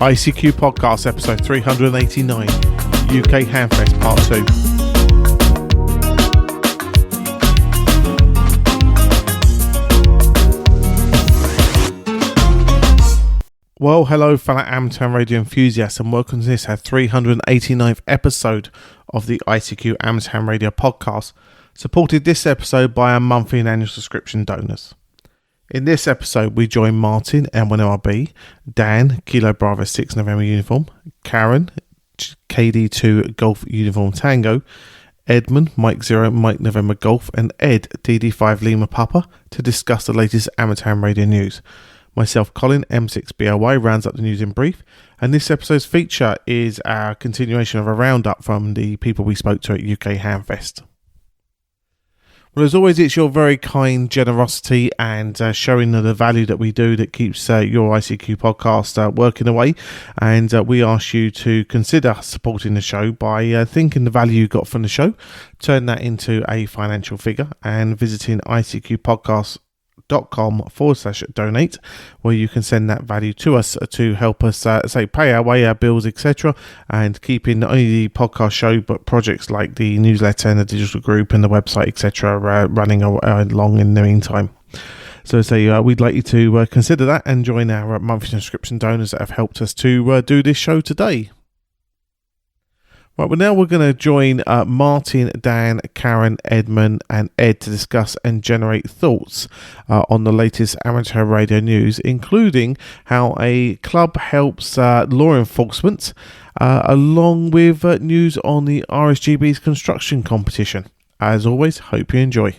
ICQ Podcast, episode 389, UK Hamfest, part 2. Well, hello fellow Amtown radio enthusiasts, and welcome to this, our 389th episode of the ICQ Amtown Radio Podcast, supported this episode by our monthly and annual subscription donors. In this episode, we join Martin M1MRB, Dan Kilo Bravo 6 November Uniform, Caryn KD2 Golf Uniform Tango, Edmund Mike 0 Mike November Golf, and Ed DD5 Lima Papa to discuss the latest Amtown radio news. Myself, Colin M6BLY, rounds up the news in brief, and this episode's feature is our continuation of a roundup from the people we spoke to at UK Hamfest. Well, as always, it's your very kind generosity and showing the value that we do that keeps your ICQ podcast working away. And we ask you to consider supporting the show by thinking the value you got from the show, turn that into a financial figure, and visiting icqpodcast.com/donate, where you can send that value to us to help us pay our way, our bills, etc., and keeping not only the podcast show but projects like the newsletter and the digital group and the website, etc., running along in the meantime. So we'd like you to consider that and join our monthly subscription donors that have helped us to do this show today. Right, well, now we're going to join Martin, Dan, Caryn, Edmund and Ed to discuss and generate thoughts on the latest amateur radio news, including how a club helps law enforcement, along with news on the RSGB's construction competition. As always, hope you enjoy.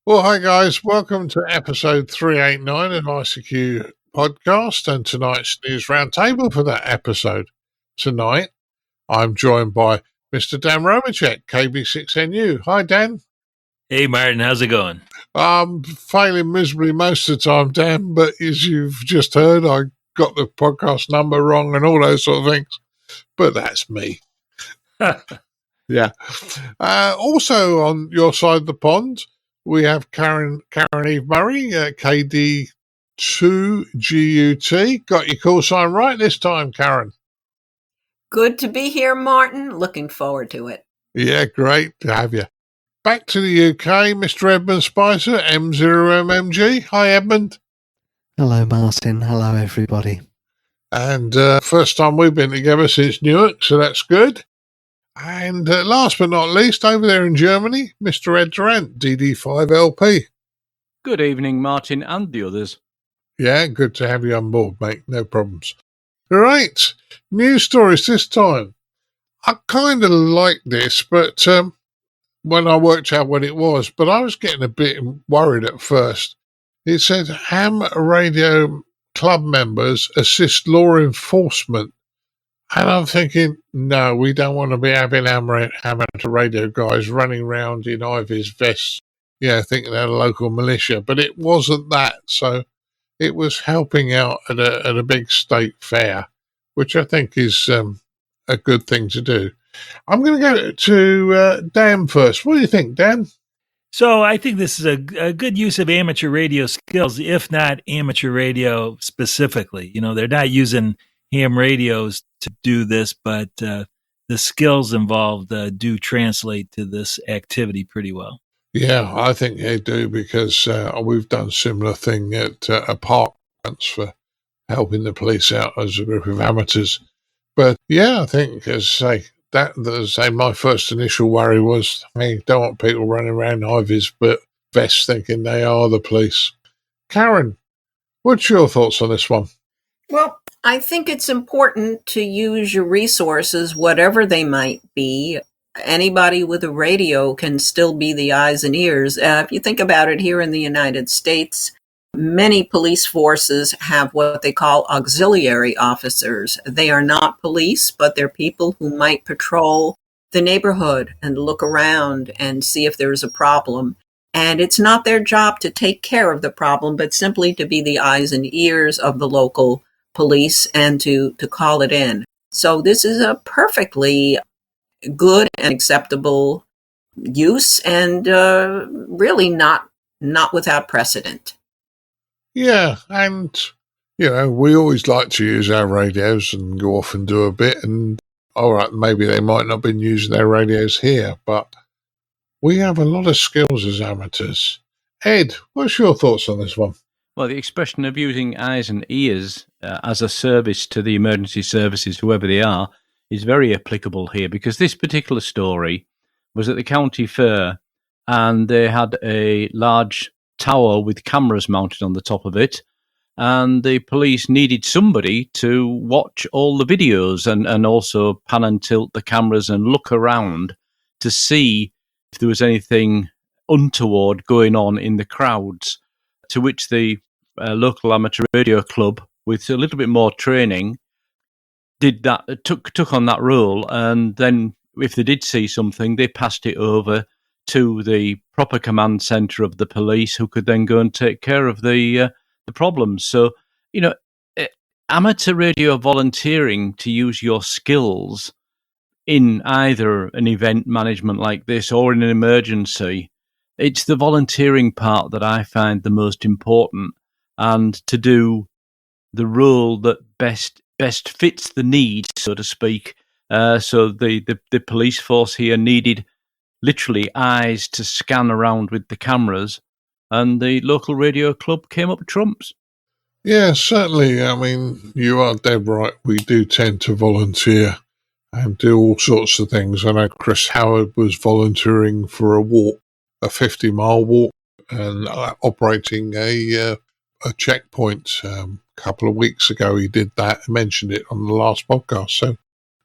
Well, hi guys, welcome to episode 389 of ICQ Podcast and tonight's news roundtable for that episode. Tonight, I'm joined by Mr. Dan Romanchik KB6NU. Hi, Dan. Hey, Martin. How's it going? I'm failing miserably most of the time, Dan, but as you've just heard, I got the podcast number wrong and all those sort of things. But that's me. Yeah. Also, on your side of the pond, we have Caryn Eve Murray KD2GUT. Got your call sign right this time, Caryn. Good to be here, Martin. Looking forward to it. Yeah, great to have you. Back to the UK, Mr. Edmund Spicer, M0MMG. Hi, Edmund. Hello, Martin. Hello, everybody. And first time we've been together since Newark, so that's good. And last but not least, over there in Germany, Mr. Ed Durrant, DD5LP. Good evening, Martin and the others. Yeah, good to have you on board, mate. No problems. Right, news stories this time. I kind of like this, but when I worked out what it was, but I was getting a bit worried at first. It said ham radio club members assist law enforcement. And I'm thinking, no, we don't want to be having amateur radio guys running around in Ivy's vests, thinking they're a local militia. But it wasn't that, so it was helping out at a big state fair, which I think is a good thing to do. I'm going to go to Dan first. What do you think, Dan? So I think this is a good use of amateur radio skills, if not amateur radio specifically. You know, they're not using ham radios to do this, but the skills involved do translate to this activity pretty well. Yeah, I think they do, because we've done similar thing at a park once for helping the police out as a group of amateurs. But yeah, I think, as I say, my first initial worry was, hey, don't want people running around Ivy's vests thinking they are the police. Caryn, what's your thoughts on this one? Well, I think it's important to use your resources, whatever they might be. Anybody with a radio can still be the eyes and ears. If you think about it, here in the United States, many police forces have what they call auxiliary officers. They are not police, but they're people who might patrol the neighborhood and look around and see if there's a problem. And it's not their job to take care of the problem, but simply to be the eyes and ears of the local police and to call it in. So this is a perfectly good and acceptable use, and really not without precedent. Yeah, and You know, we always like to use our radios and go off and do a bit. And all right, maybe they might not have been using their radios here, but we have a lot of skills as amateurs. Ed, what's your thoughts on this one? Well, the expression of using eyes and ears as a service to the emergency services, whoever they are, is very applicable here, because this particular story was at the county fair and they had a large tower with cameras mounted on the top of it. And the police needed somebody to watch all the videos and also pan and tilt the cameras and look around to see if there was anything untoward going on in the crowds, to which the local amateur radio club, with a little bit more training, did that, took on that role, and then if they did see something, they passed it over to the proper command centre of the police, who could then go and take care of the problems. So, you know, amateur radio volunteering to use your skills in either an event management like this or in an emergency, it's the volunteering part that I find the most important, and to do the role that best fits the need, so to speak. So the police force here needed literally eyes to scan around with the cameras, and the local radio club came up trumps. Yeah, certainly. I mean, you are dead right. We do tend to volunteer and do all sorts of things. I know Chris Howard was volunteering for a walk, a 50-mile walk, and operating a checkpoint. A couple of weeks ago, he did that. I mentioned it on the last podcast. So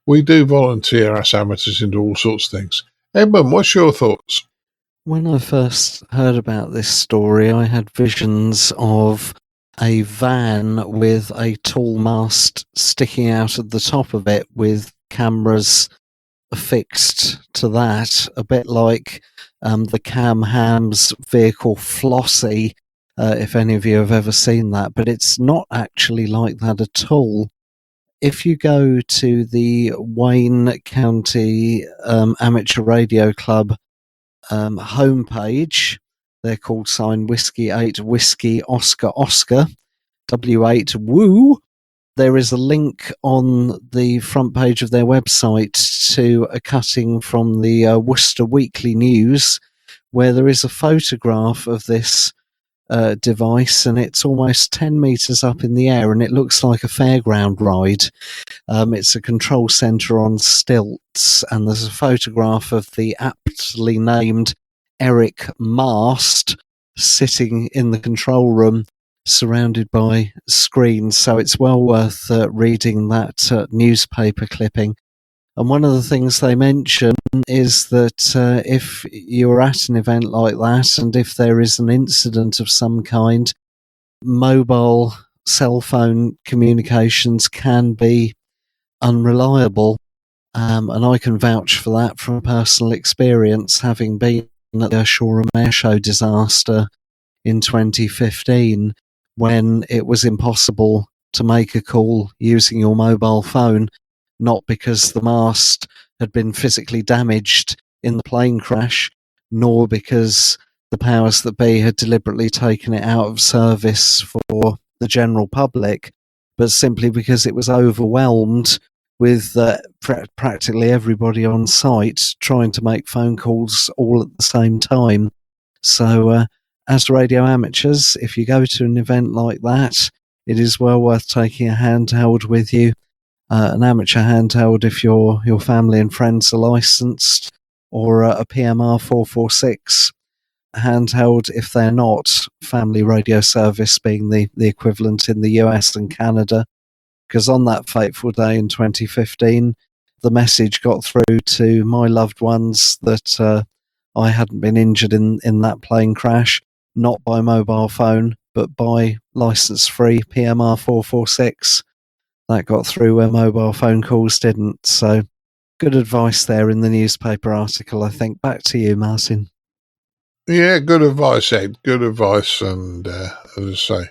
we do volunteer as amateurs into all sorts of things. Edmund, what's your thoughts? When I first heard about this story, I had visions of a van with a tall mast sticking out at the top of it with cameras affixed to that, a bit like the Cam Ham's vehicle Flossie, if any of you have ever seen that, but it's not actually like that at all. If you go to the Wayne County Amateur Radio Club homepage, they're called sign Whiskey 8 Whiskey Oscar Oscar W8 Woo. There is a link on the front page of their website to a cutting from the Worcester Weekly News, where there is a photograph of this device, and it's almost 10 metres up in the air, and it looks like a fairground ride. It's a control centre on stilts, and there's a photograph of the aptly named Eric Mast sitting in the control room, surrounded by screens. So it's well worth reading that newspaper clipping. And one of the things they mention is that if you're at an event like that, and if there is an incident of some kind, mobile cell phone communications can be unreliable. And I can vouch for that from personal experience, having been at the Shoreham Air Show disaster in 2015, when it was impossible to make a call using your mobile phone, not because the mast had been physically damaged in the plane crash, nor because the powers that be had deliberately taken it out of service for the general public, but simply because it was overwhelmed with practically everybody on site trying to make phone calls all at the same time. So as radio amateurs, if you go to an event like that, it is well worth taking a handheld with you. An amateur handheld if your family and friends are licensed, or a PMR 446 handheld if they're not, family radio service being the equivalent in the US and Canada. Because on that fateful day in 2015, the message got through to my loved ones that I hadn't been injured in that plane crash, not by mobile phone, but by license-free PMR 446. That got through where mobile phone calls didn't. So good advice there in the newspaper article, I think. Back to you, Martin. Yeah, good advice, Ed. Good advice. And as I say,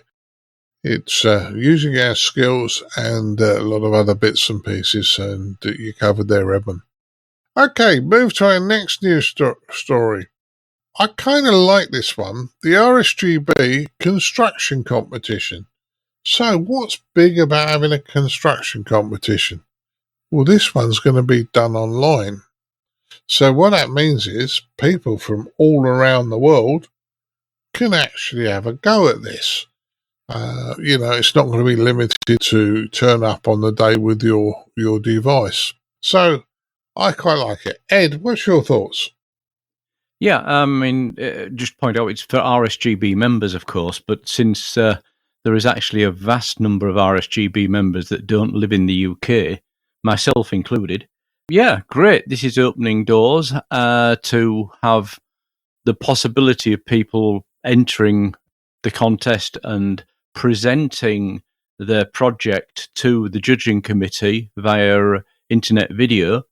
it's using our skills and a lot of other bits and pieces, and you covered there, Edmund. Okay, move to our next news story. I kind of like this one. The RSGB construction competition. So what's big about having a construction competition? Well, this one's going to be done online. So what that means is people from all around the world can actually have a go at this. It's not going to be limited to turn up on the day with your device. So I quite like it. Ed, what's your thoughts? Yeah, just point out it's for RSGB members, of course, but since there is actually a vast number of RSGB members that don't live in the UK, myself included, yeah, great. This is opening doors to have the possibility of people entering the contest and presenting their project to the judging committee via internet video.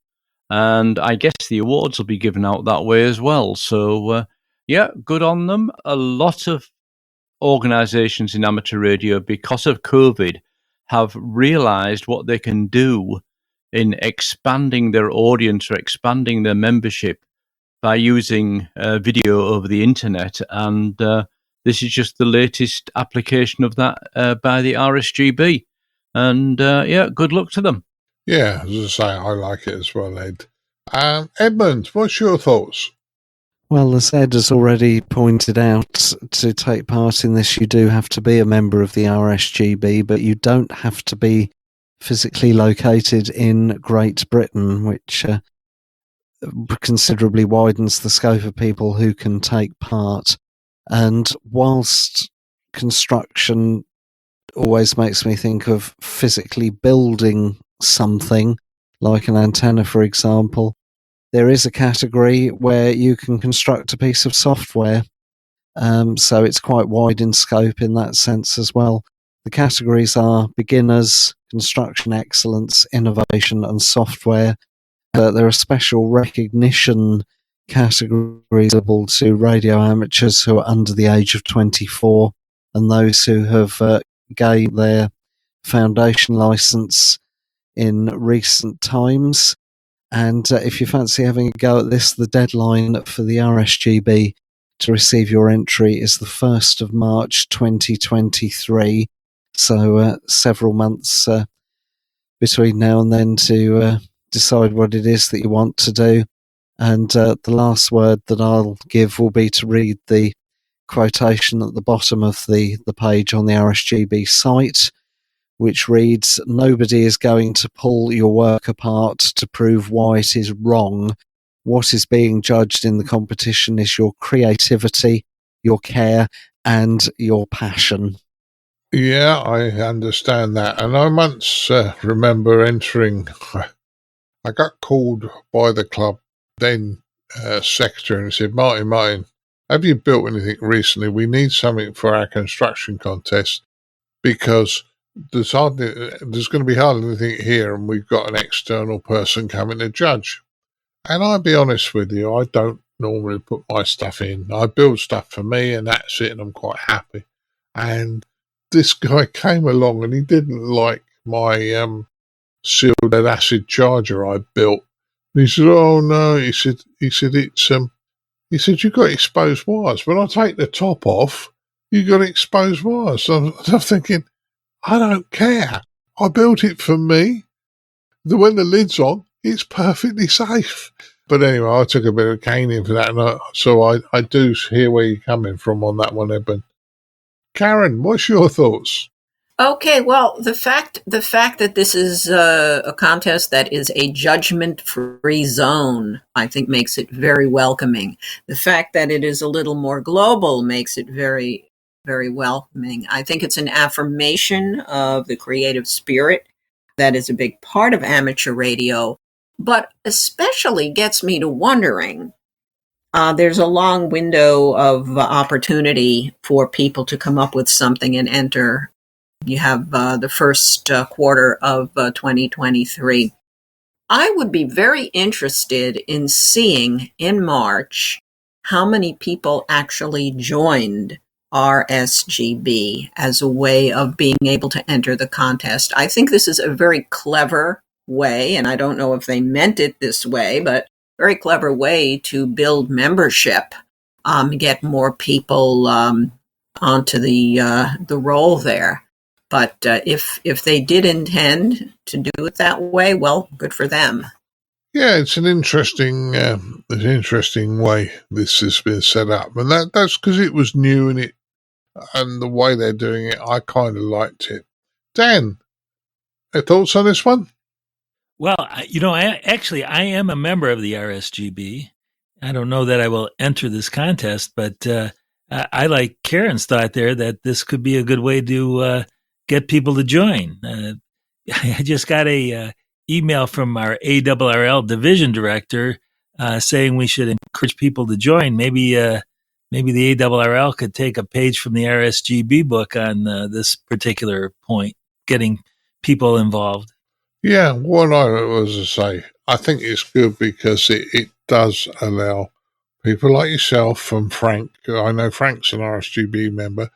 And I guess the awards will be given out that way as well. So, yeah, good on them. A lot of organisations in amateur radio, because of COVID, have realised what they can do in expanding their audience or expanding their membership by using video over the internet. And this is just the latest application of that by the RSGB. And, yeah, good luck to them. Yeah, as I say, I like it as well, Ed. Edmund, what's your thoughts? Well, as Ed has already pointed out, to take part in this, you do have to be a member of the RSGB, but you don't have to be physically located in Great Britain, which considerably widens the scope of people who can take part. And whilst construction always makes me think of physically building something, like an antenna, for example, there is a category where you can construct a piece of software. So it's quite wide in scope in that sense as well. The categories are beginners, construction excellence, innovation, and software. There are special recognition categories available to radio amateurs who are under the age of 24 and those who have gained their foundation license in recent times. And if you fancy having a go at this, the deadline for the RSGB to receive your entry is the 1st of March 2023. So several months between now and then to decide what it is that you want to do. And the last word that I'll give will be to read the quotation at the bottom of the page on the RSGB site, which reads, "Nobody is going to pull your work apart to prove why it is wrong. What is being judged in the competition is your creativity, your care, and your passion." Yeah, I understand that. And I once remember entering, I got called by the club, then secretary, and he said, Martin, have you built anything recently? We need something for our construction contest because there's going to be hardly anything here, and we've got an external person coming to judge. And I'll be honest with you, I don't normally put my stuff in. I build stuff for me, and that's it, and I'm quite happy. And this guy came along, and he didn't like my sealed lead acid charger I built. And he said, "Oh no," he said it's he said, "You've got exposed wires. When I take the top off, you got exposed wires." So I'm thinking, I don't care. I built it for me. When the lid's on, it's perfectly safe. But anyway, I took a bit of caning for that, and so I do hear where you're coming from on that one, Eben. Caryn, what's your thoughts? Okay, well, the fact that this is a contest that is a judgment-free zone, I think makes it very welcoming. The fact that it is a little more global makes it very, very welcoming. I think it's an affirmation of the creative spirit that is a big part of amateur radio, but especially gets me to wondering, there's a long window of opportunity for people to come up with something and enter. You have the first quarter of 2023. I would be very interested in seeing in March how many people actually joined RSGB as a way of being able to enter the contest. I think this is a very clever way, and I don't know if they meant it this way, but very clever way to build membership, get more people onto the roll there. But if they did intend to do it that way, well, good for them. Yeah, it's an interesting way this has been set up, and that's because it was new and the way they're doing it, I kind of liked it. Dan, thoughts on this one? Well, I am a member of the RSGB. I don't know that I will enter this contest, but I like Caryn's thought there that this could be a good way to get people to join. I just got a email from our ARRL division director saying we should encourage people to join. Maybe the ARRL could take a page from the RSGB book on this particular point, getting people involved. Yeah, what I was to say, I think it's good because it does allow people like yourself and Frank. I know Frank's an RSGB member.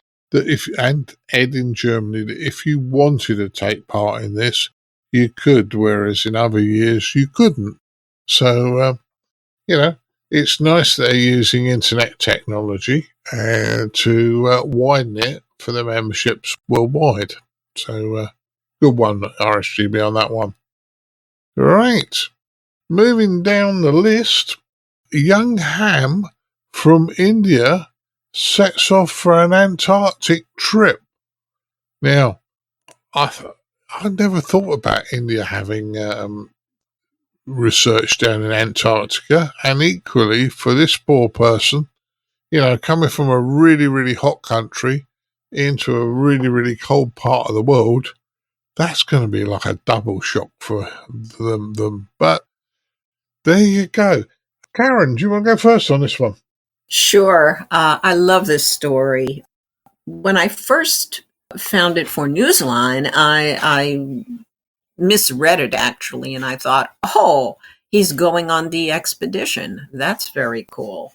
And Ed in Germany, that if you wanted to take part in this, you could, whereas in other years you couldn't. So, it's nice that they're using internet technology to widen it for the memberships worldwide. So, good one, RSGB, on that one. Right. Moving down the list, young Ham from India sets off for an Antarctic trip. Now, I never thought about India having research down in Antarctica, and equally for this poor person, coming from a really, really hot country into a really, really cold part of the world, that's going to be like a double shock for them. But there you go. Caryn, do you want to go first on this one? Sure. I love this story. When I first found it for Newsline, I misread it, actually, and I thought, oh, he's going on the expedition. That's very cool.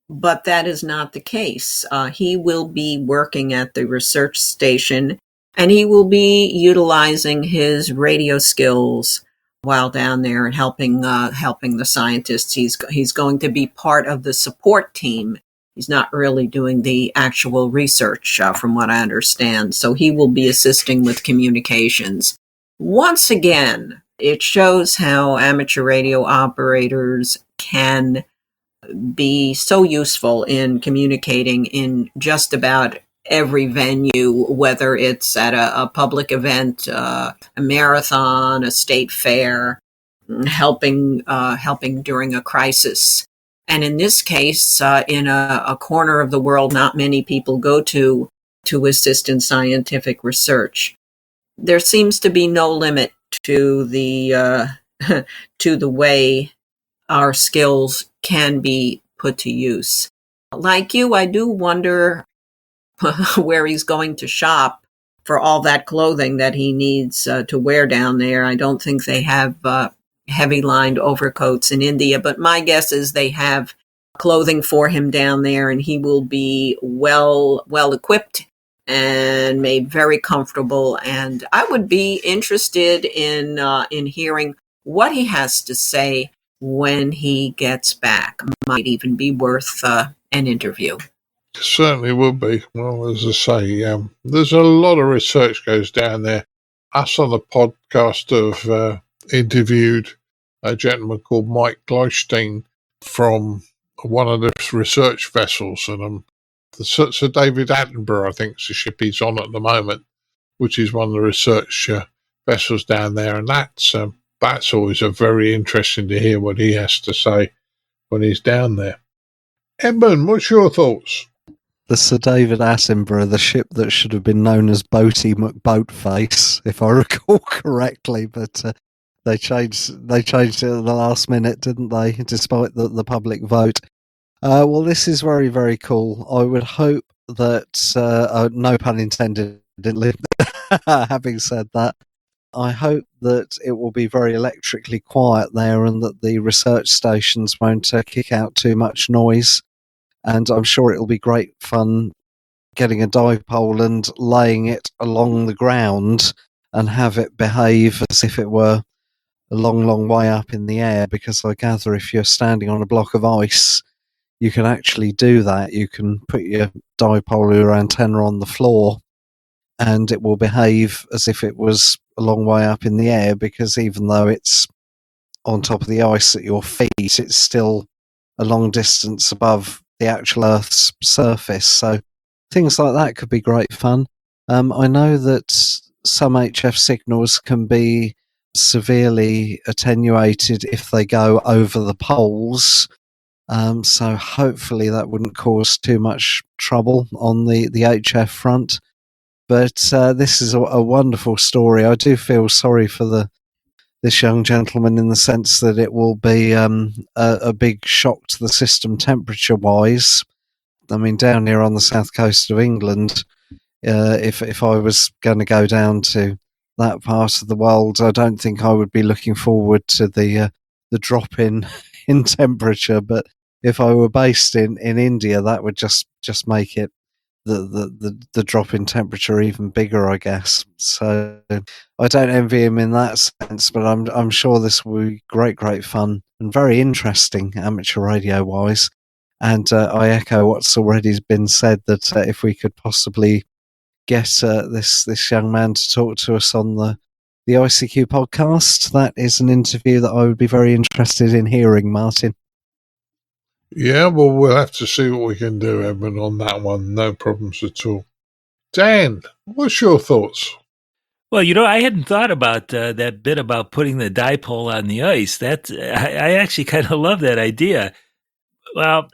But that is not the case. He will be working at the research station, and he will be utilizing his radio skills while down there and helping the scientists. He's going to be part of the support team. He's not really doing the actual research, from what I understand. So he will be assisting with communications. Once again, it shows how amateur radio operators can be so useful in communicating in just about every venue, whether it's at a public event, a marathon, a state fair, helping during a crisis. And in this case, in a corner of the world not many people go to assist in scientific research. There seems to be no limit to the to the way our skills can be put to use. Like you, I do wonder where he's going to shop for all that clothing that he needs to wear down there. I don't think they have heavy lined overcoats in India, but my guess is they have clothing for him down there, and he will be well equipped and made very comfortable. And I would be interested in hearing what he has to say when he gets back. Might even be worth an interview. Certainly would be. Well, as I say, there's a lot of research goes down there. Us on the podcast have interviewed a gentleman called Mike Gleistein from one of the research vessels, and Sir David Attenborough, I think, is the ship he's on at the moment, which is one of the research vessels down there, and that's always very interesting to hear what he has to say when he's down there. Edmund, what's your thoughts? The Sir David Attenborough, the ship that should have been known as Boaty McBoatface, if I recall correctly, but they changed it at the last minute, didn't they, despite the public vote. Well, this is very, very cool. I would hope that, no pun intended, having said that, I hope that it will be very electrically quiet there and that the research stations won't kick out too much noise. And I'm sure it'll be great fun getting a dipole and laying it along the ground and have it behave as if it were a long, long way up in the air, because I gather if you're standing on a block of ice, you can actually do that. You can put your dipole or antenna on the floor and it will behave as if it was a long way up in the air, because even though it's on top of the ice at your feet, it's still a long distance above the actual Earth's surface. So things like that could be great fun. I know that some HF signals can be severely attenuated if they go over the poles. So hopefully that wouldn't cause too much trouble on the HF front. But this is a wonderful story. I do feel sorry for this young gentleman, in the sense that it will be a big shock to the system temperature-wise. I mean, down here on the south coast of England, if I was going to go down to that part of the world, I don't think I would be looking forward to the drop in temperature. But if I were based in India, that would just make it the drop in temperature even bigger, I guess. So I don't envy him in that sense, but I'm sure this will be great fun and very interesting amateur radio wise. And I echo what's already been said, that if we could possibly get this young man to talk to us on the ICQ podcast, that is an interview that I would be very interested in hearing, Martin. Yeah, well, we'll have to see what we can do, Edmund, on that one. No problems at all. Dan, what's your thoughts? Well, I hadn't thought about that bit about putting the dipole on the ice. I actually kind of love that idea. Well,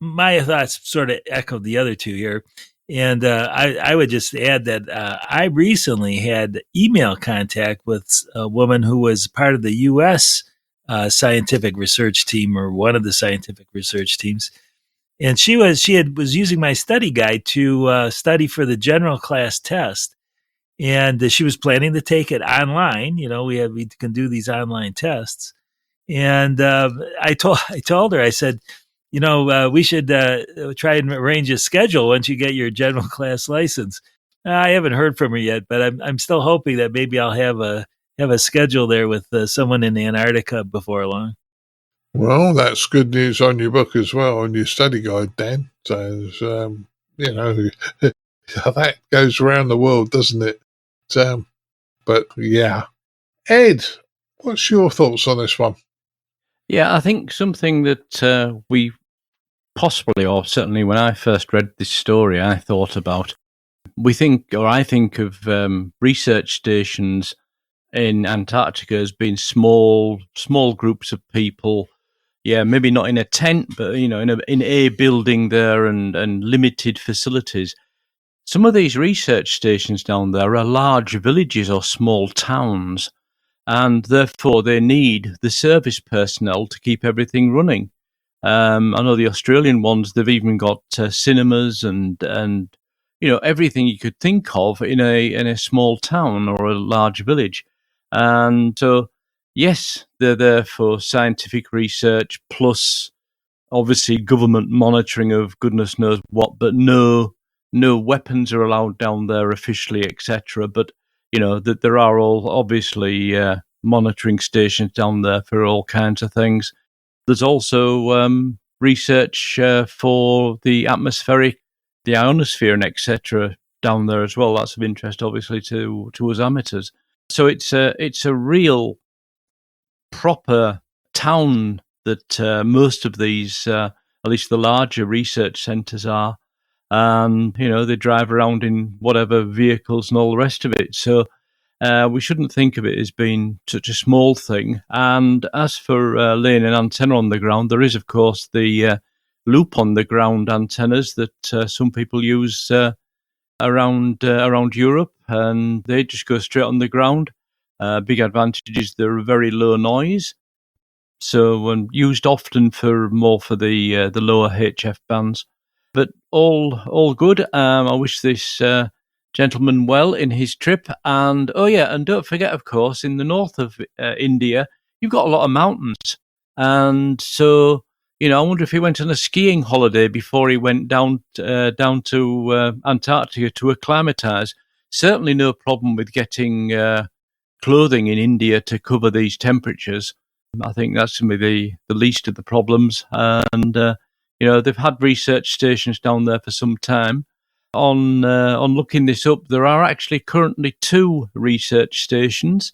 my thoughts sort of echoed the other two here. And I would just add that I recently had email contact with a woman who was part of the U.S. Scientific research team, or one of the scientific research teams. And she was using my study guide to study for the general class test. And she was planning to take it online. We can do these online tests. And I told her, I said, we should try and arrange a schedule once you get your general class license. I haven't heard from her yet, but I'm still hoping that maybe I'll have a schedule there with someone in Antarctica before long. Well, that's good news on your book as well, on your study guide, Dan. So, that goes around the world, doesn't it? But yeah. Ed, what's your thoughts on this one? Yeah, I think something that we possibly, or certainly when I first read this story, I thought about. I think of research stations in Antarctica as being small groups of people. Yeah, maybe not in a tent, but in a building there, and limited facilities. Some of these research stations down there are large villages or small towns, and therefore they need the service personnel to keep everything running. I know the Australian ones, they've even got cinemas and everything you could think of in a small town or a large village. And so, yes, they're there for scientific research, plus obviously government monitoring of goodness knows what, but no weapons are allowed down there officially, etc. But that there are all obviously monitoring stations down there for all kinds of things. There's also research for the atmospheric, the ionosphere, and etc. down there as well. That's of interest, obviously, to us amateurs. So it's a real proper town that most of these, at least the larger research centres are. And, they drive around in whatever vehicles and all the rest of it. So we shouldn't think of it as being such a small thing. And as for laying an antenna on the ground, there is, of course, the loop on the ground antennas that some people use around Europe, and they just go straight on the ground. Big advantage is they're very low noise. So used often more for the lower HF bands. But all good. I wish this gentleman well in his trip. And and don't forget, of course, in the north of India, you've got a lot of mountains. And so, I wonder if he went on a skiing holiday before he went down to Antarctica to acclimatise. Certainly no problem with getting clothing in India to cover these temperatures. I think that's going to be the least of the problems. And they've had research stations down there for some time. on looking this up, there are actually currently 2 research stations.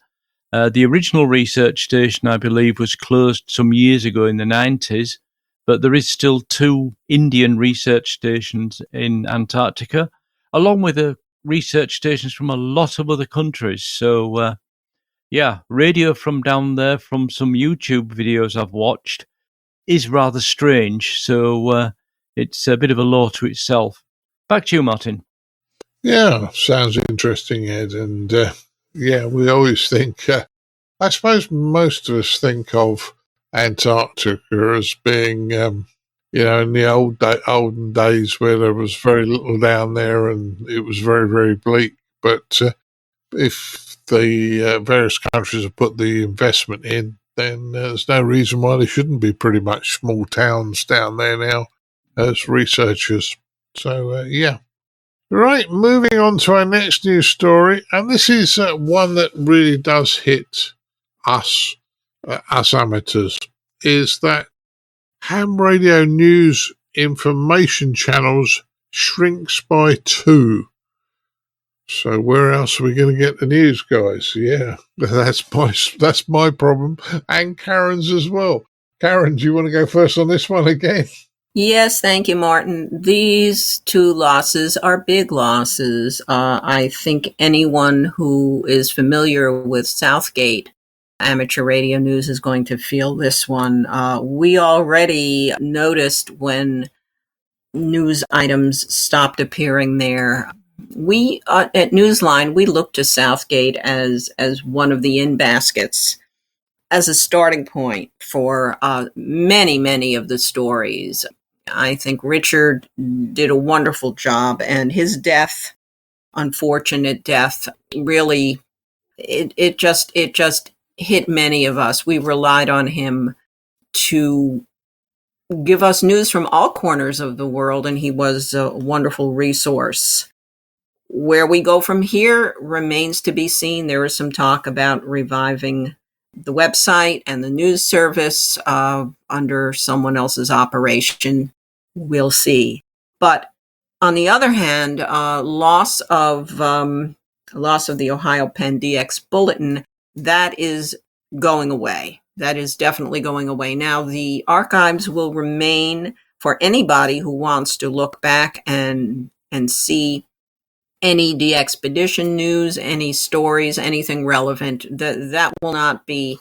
The original research station, I believe, was closed some years ago in the 90s, but there is still 2 Indian research stations in Antarctica, along with research stations from a lot of other countries. So, radio from down there, from some YouTube videos I've watched, is rather strange. So it's a bit of a law to itself. Back to you, Martin. Yeah, sounds interesting, Ed. And we always think, I suppose most of us think of Antarctica as being, in the olden days where there was very little down there and it was very, very bleak. But if the various countries have put the investment in, then there's no reason why there shouldn't be pretty much small towns down there now as researchers. So, Right, moving on to our next news story, and this is one that really does hit us amateurs, is that ham radio news information channels shrinks by 2. So where else are we going to get the news, guys? Yeah, that's my problem, and Caryn's as well. Caryn, do you want to go first on this one again? Yes, thank you, Martin. These 2 losses are big losses. I think anyone who is familiar with Southgate amateur radio news is going to feel this one. We already noticed when news items stopped appearing there. We at Newsline, we look to Southgate as one of the in baskets, as a starting point for many of the stories. I think Richard did a wonderful job, and his death, unfortunate death, really, it just hit many of us. We relied on him to give us news from all corners of the world, and he was a wonderful resource. Where we go from here remains to be seen. There is some talk about reviving the website and the news service under someone else's operation. We'll see. But on the other hand, loss of the Ohio Penn DX Bulletin, that is going away. That is definitely going away. Now, the archives will remain for anybody who wants to look back and see any DXpedition news, any stories, anything relevant. That will not be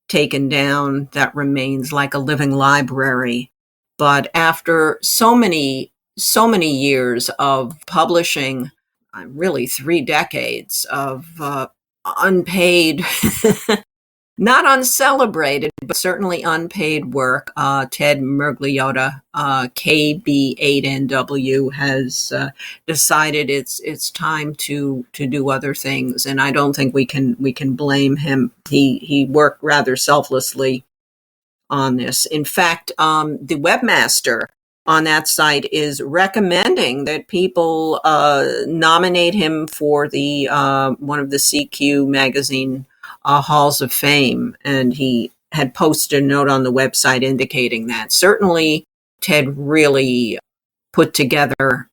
taken down. That remains like a living library. But after so many years of publishing, really 3 decades of unpaid, not uncelebrated, but certainly unpaid work, Ted Mergliota, KB6NU, has decided it's time to do other things, and I don't think we can blame him. He worked rather selflessly on this. In fact, the webmaster on that site is recommending that people nominate him for the one of the CQ magazine halls of fame, and he had posted a note on the website indicating that. Certainly, Ted really put together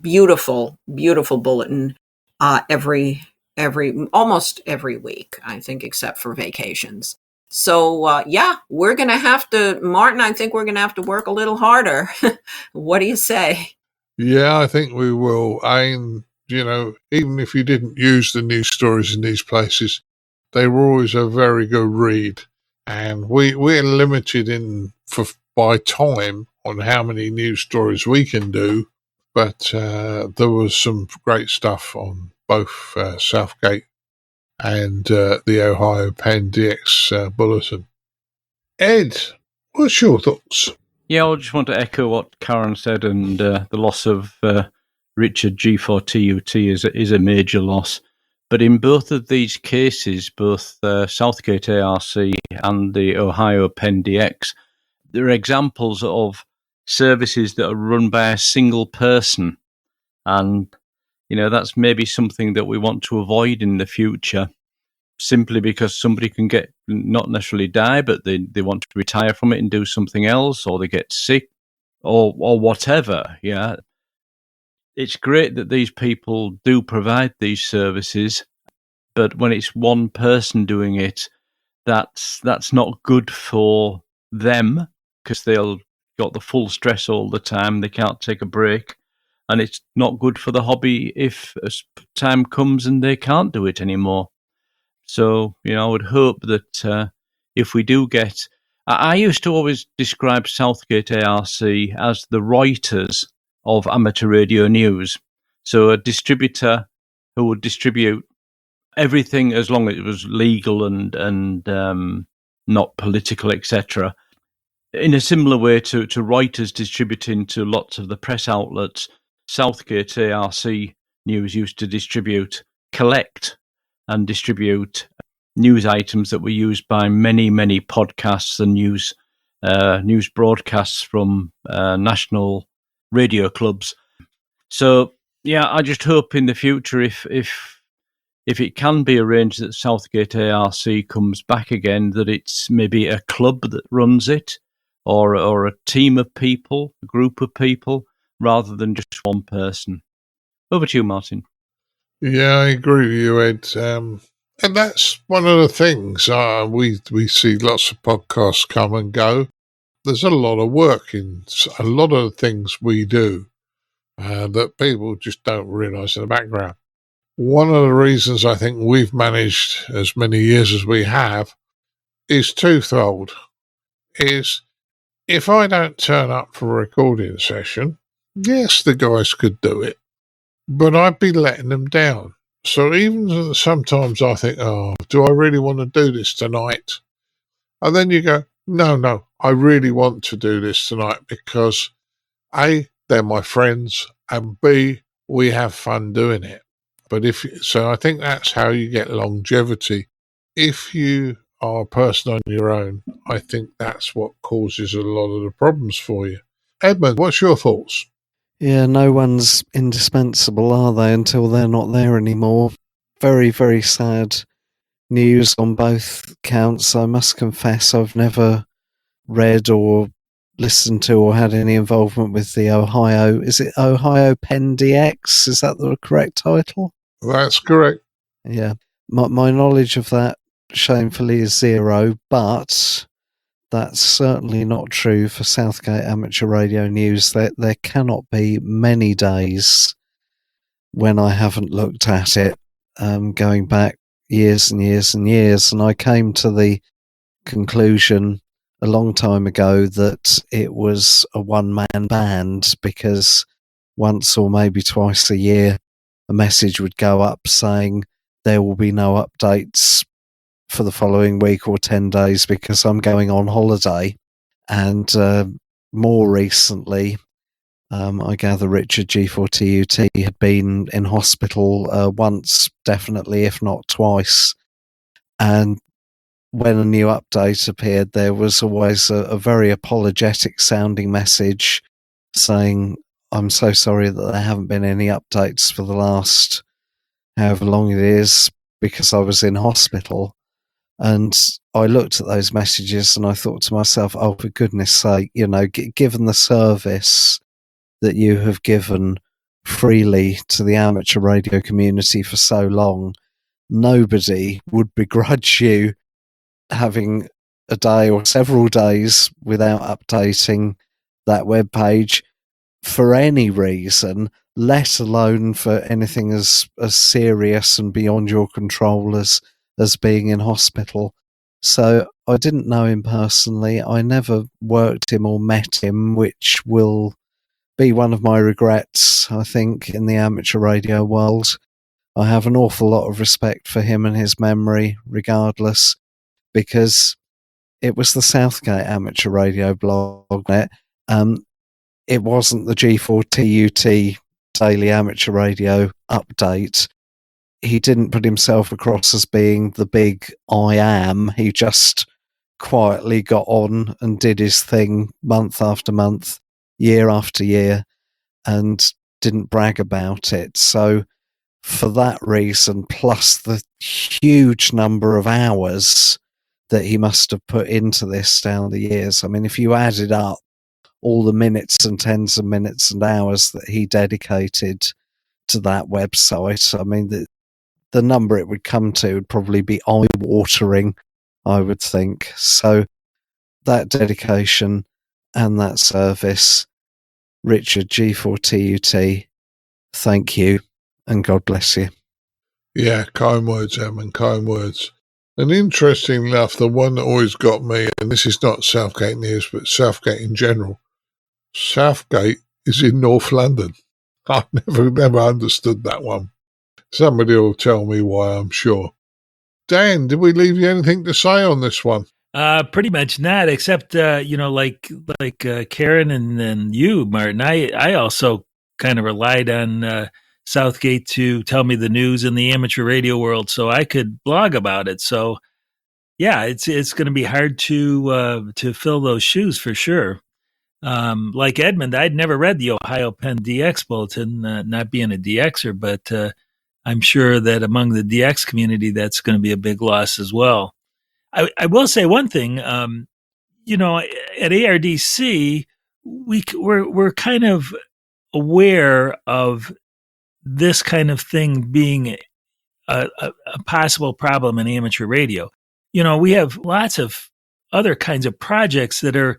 beautiful bulletin almost every week, I think, except for vacations. So, we're going to have to, Martin, I think we're going to have to work a little harder. What do you say? Yeah, I think we will. And, even if you didn't use the news stories in these places, they were always a very good read. And we're limited by time on how many news stories we can do. But there was some great stuff on both Southgate and the Ohio Penn DX Bulletin. Ed, what's your thoughts? Yeah, I just want to echo what Caryn said, and the loss of Richard G4TUT is a major loss. But in both of these cases, both Southgate ARC and the Ohio Penn DX, there are examples of services that are run by a single person. And, that's maybe something that we want to avoid in the future, simply because somebody can not necessarily die, but they want to retire from it and do something else, or they get sick, or whatever. Yeah, it's great that these people do provide these services, but when it's one person doing it, that's not good for them, because they'll got the full stress all the time. They can't take a break, and it's not good for the hobby if time comes and they can't do it anymore. So, I would hope that if we do get... I used to always describe Southgate ARC as the writers of amateur radio news. So a distributor who would distribute everything as long as it was legal and not political, etc. In a similar way to writers distributing to lots of the press outlets, Southgate ARC News used to collect and distribute news items that were used by many, many podcasts and news broadcasts from national radio clubs. So, yeah, I just hope in the future, if it can be arranged that Southgate ARC comes back again, that it's maybe a club that runs it, or a team of people, a group of people, rather than just one person. Over to you, Martin. Yeah, I agree with you, Ed. And that's one of the things. We see lots of podcasts come and go. There's a lot of work in a lot of the things we do that people just don't realise in the background. One of the reasons I think we've managed as many years as we have is twofold. Is if I don't turn up for a recording session, yes, the guys could do it, but I'd be letting them down. So even sometimes I think, oh, do I really want to do this tonight? And then you go, no, I really want to do this tonight because A, they're my friends, and B, we have fun doing it. So I think that's how you get longevity. If you are a person on your own, I think that's what causes a lot of the problems for you. Edmund, what's your thoughts? Yeah, no one's indispensable, are they, until they're not there anymore. Very, very sad news on both counts. I must confess I've never read or listened to or had any involvement with the Ohio Penn DX? Is that the correct title? That's correct. Yeah. My knowledge of that, shamefully, is zero, but that's certainly not true for Southgate Amateur Radio News. There cannot be many days when I haven't looked at it, going back years and years and years, and I came to the conclusion a long time ago that it was a one-man band, because once or maybe twice a year a message would go up saying there will be no updates for the following week or 10 days because I'm going on holiday. And more recently, I gather Richard G4TUT had been in hospital once, definitely, if not twice. And when a new update appeared, there was always a very apologetic sounding message saying, I'm so sorry that there haven't been any updates for the last however long it is because I was in hospital. And I looked at those messages and I thought to myself, oh, for goodness sake, given the service that you have given freely to the amateur radio community for so long, nobody would begrudge you having a day or several days without updating that web page for any reason, let alone for anything as serious and beyond your control as being in hospital. So I didn't know him personally. I never worked him or met him, which will be one of my regrets, I think, in the amateur radio world. I have an awful lot of respect for him and his memory, regardless, because it was the Southgate Amateur Radio blog. It wasn't the G4TUT Daily Amateur Radio update. He didn't put himself across as being the big I am. He just quietly got on and did his thing month after month, year after year, and didn't brag about it. So for that reason, plus the huge number of hours that he must have put into this down the years, I mean, if you added up all the minutes and tens of minutes and hours that he dedicated to that website. I mean, the number it would come to would probably be eye-watering, I would think. So that dedication and that service, Richard G4TUT, thank you and God bless you. Yeah, kind words, Edmund, kind words. And interesting enough, the one that always got me, and this is not Southgate News, but Southgate in general, Southgate is in North London. I've never understood that one. Somebody will tell me why, I'm sure. Dan, did we leave you anything to say on this one? Pretty much not, except like Caryn and you, Martin. I also kind of relied on Southgate to tell me the news in the amateur radio world, so I could blog about it. So yeah, it's going to be hard to fill those shoes for sure. Like Edmund, I'd never read the Ohio Penn DX Bulletin, not being a DXer, but I'm sure that among the DX community, that's going to be a big loss as well. I will say one thing, at ARDC, we're kind of aware of this kind of thing being a possible problem in amateur radio. We have lots of other kinds of projects that are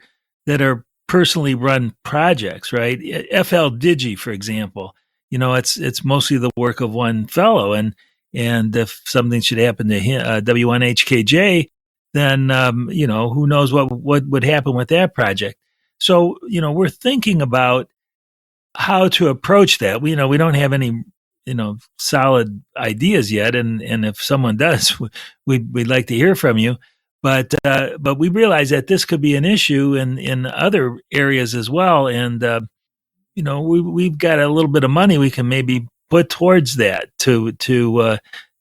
personally run projects, right? FL Digi, for example, it's mostly the work of one fellow, and if something should happen to him, W1HKJ, then who knows what would happen with that project. So we're thinking about how to approach that. We don't have any solid ideas yet, and if someone does, we'd like to hear from you. But we realize that this could be an issue in other areas as well, and we've got a little bit of money we can maybe put towards that to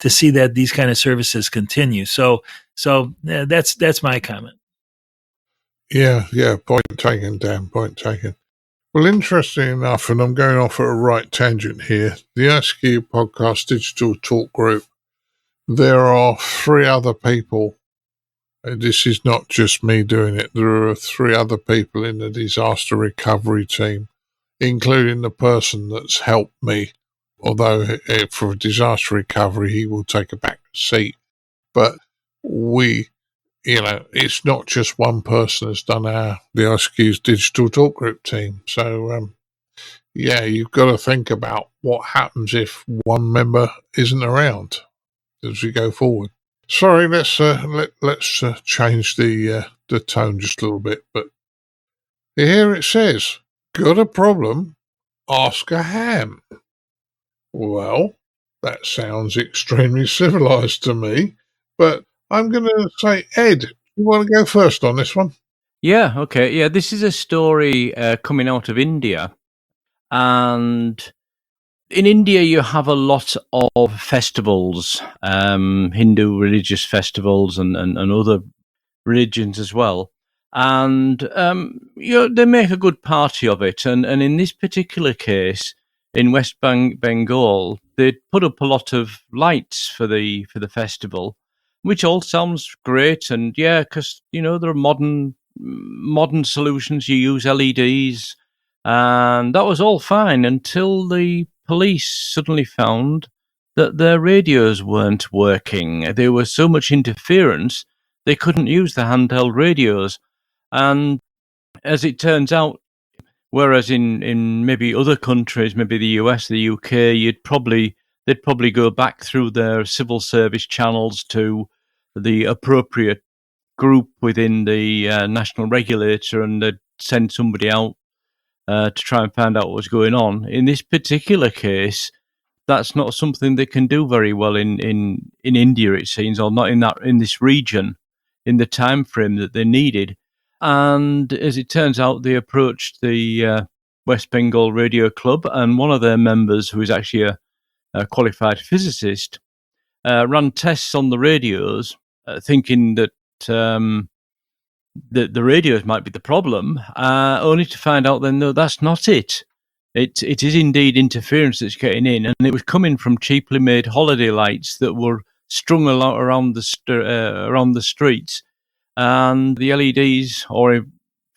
see that these kind of services continue. So that's my comment. Yeah, point taken, Dan, point taken. Well, interesting enough, and I'm going off at a right tangent here, the ICQ Podcast Digital Talk Group, there are 3 other people. This is not just me doing it. There are 3 other people in the disaster recovery team, including the person that's helped me. Although for disaster recovery, he will take a back seat. But it's not just one person that's done the ICQ's digital talk group team. So, you've got to think about what happens if one member isn't around as we go forward. Sorry, let's change the tone just a little bit. But here it says, got a problem? Ask a ham. Well, that sounds extremely civilized to me, but I'm going to say, Ed, you want to go first on this one? Yeah, okay. Yeah, this is a story coming out of India. And in India, you have a lot of festivals, Hindu religious festivals and other religions as well. And they make a good party of it. And in this particular case, in West Bengal, they put up a lot of lights for the festival, which all sounds great. And yeah, because there are modern solutions. You use LEDs, and that was all fine until the police suddenly found that their radios weren't working. There was so much interference they couldn't use the handheld radios. And as it turns out, whereas in maybe other countries, maybe the US, the UK, they'd probably go back through their civil service channels to the appropriate group within the national regulator, and they'd send somebody out to try and find out what was going on. In this particular case, that's not something they can do very well in India, it seems, or not in this region, in the time frame that they needed. And as it turns out, they approached the West Bengal Radio Club, and one of their members, who is actually a qualified physicist, ran tests on the radios, thinking that the radios might be the problem, only to find out then, no, that's not it. It is indeed interference that's getting in, and it was coming from cheaply made holiday lights that were strung around the streets, and the LEDs, or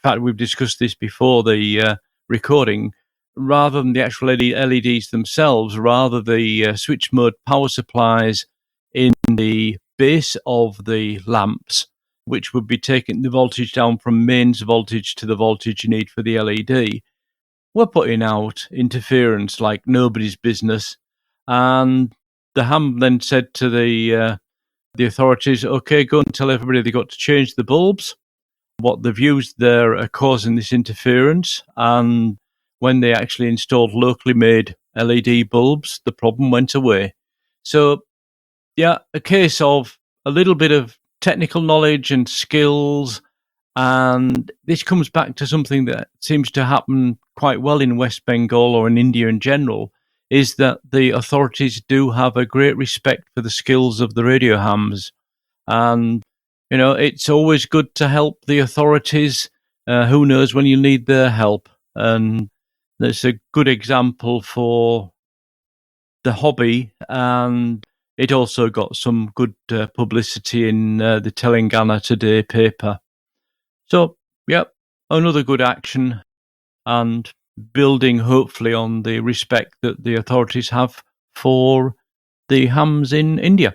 fact, we've discussed this before the recording. Rather than the actual LEDs themselves, rather the switch mode power supplies in the base of the lamps, which would be taking the voltage down from mains voltage to the voltage you need for the LED, we're putting out interference like nobody's business. And the ham then said to the authorities, okay, go and tell everybody they've got to change the bulbs. What they've used there are causing this interference. And when they actually installed locally made LED bulbs, the problem went away. So, yeah, a case of a little bit of technical knowledge and skills. And this comes back to something that seems to happen quite well in West Bengal or in India in general, is that the authorities do have a great respect for the skills of the radio hams. And, you know, it's always good to help the authorities. Who knows when you need their help? And there's a good example for the hobby, and it also got some good publicity in the Telangana Today paper. So, yep, another good action, and building hopefully on the respect that the authorities have for the hams in India.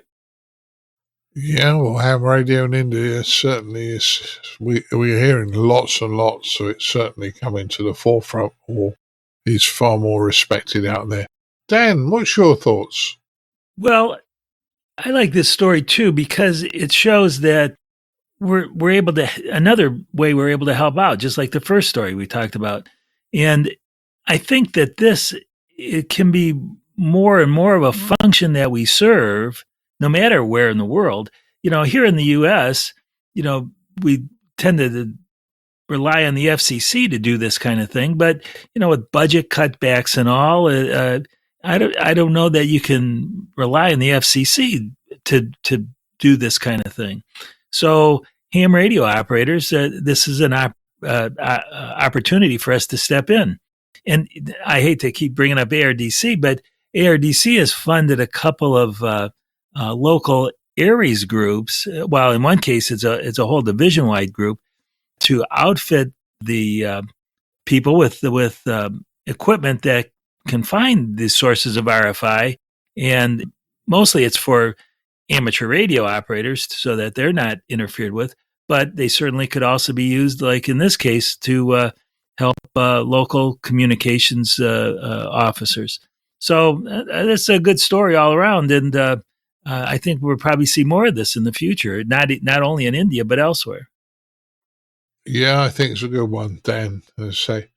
Yeah, well, ham radio in India certainly is. We're hearing lots and lots, so it's certainly coming to the forefront, or is far more respected out there. Dan, what's your thoughts? Well, I like this story too because it shows that we're able to, another way we're able to help out, just like the first story we talked about. And I think that it can be more and more of a function that we serve, no matter where in the world. You know, here in the U.S., you know, we tend to rely on the FCC to do this kind of thing, but you know, with budget cutbacks and all, I don't know that you can rely on the FCC to do this kind of thing. So, ham radio operators, this is an opportunity for us to step in. And I hate to keep bringing up ARDC, but ARDC has funded a couple of local ARES groups. Well, in one case, it's a whole division-wide group to outfit the people with equipment that can find the sources of RFI, and mostly it's for amateur radio operators so that they're not interfered with, but they certainly could also be used, like in this case, to help local communications officers. So that's a good story all around, and I think we'll probably see more of this in the future, not only in India, but elsewhere. Yeah, I think it's a good one, Dan, as I say.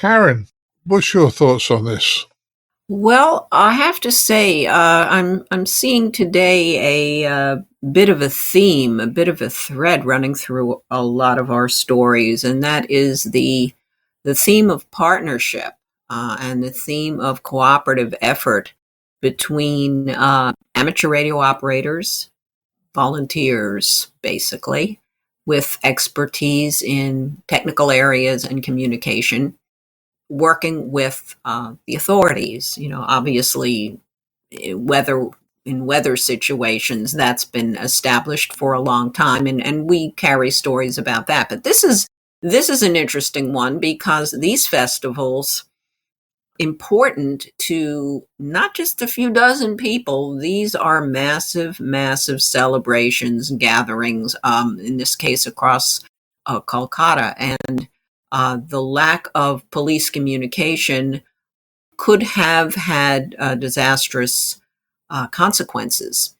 Caryn, what's your thoughts on this? Well, I have to say, I'm seeing today a bit of a theme, a bit of a thread running through a lot of our stories, and that is the theme of partnership and the theme of cooperative effort between amateur radio operators, volunteers, basically, with expertise in technical areas and communication, working with the authorities. You know, obviously, in weather situations, that's been established for a long time, and we carry stories about that. But this is an interesting one because these festivals, important to not just a few dozen people, these are massive, massive celebrations, gatherings, in this case across Kolkata, and the lack of police communication could have had disastrous consequences.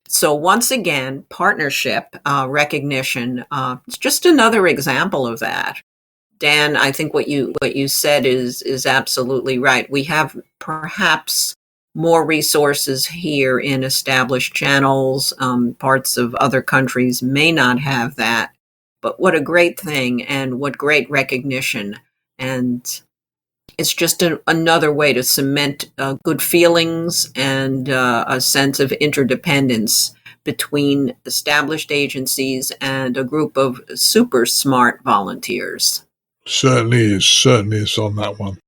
So once again, partnership, recognition, it's just another example of that. Dan, I think what you said is absolutely right. We have perhaps more resources here in established channels. Parts of other countries may not have that. But what a great thing, and what great recognition. And it's just another way to cement good feelings and a sense of interdependence between established agencies and a group of super smart volunteers. Certainly is on that one.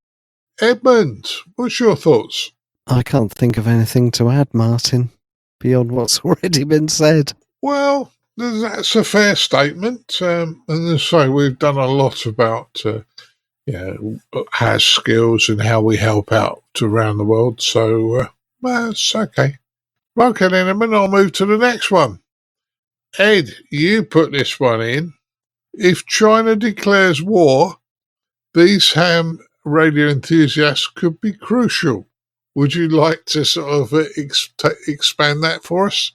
Edmund, what's your thoughts? I can't think of anything to add, Martin, beyond what's already been said. Well, That's a fair statement. And as I say, we've done a lot about has skills and how we help out around the world. So that's okay. Okay, then, Edmund, I'll move to the next one. Ed, you put this one in. If China declares war, these ham radio enthusiasts could be crucial. Would you like to sort of expand that for us?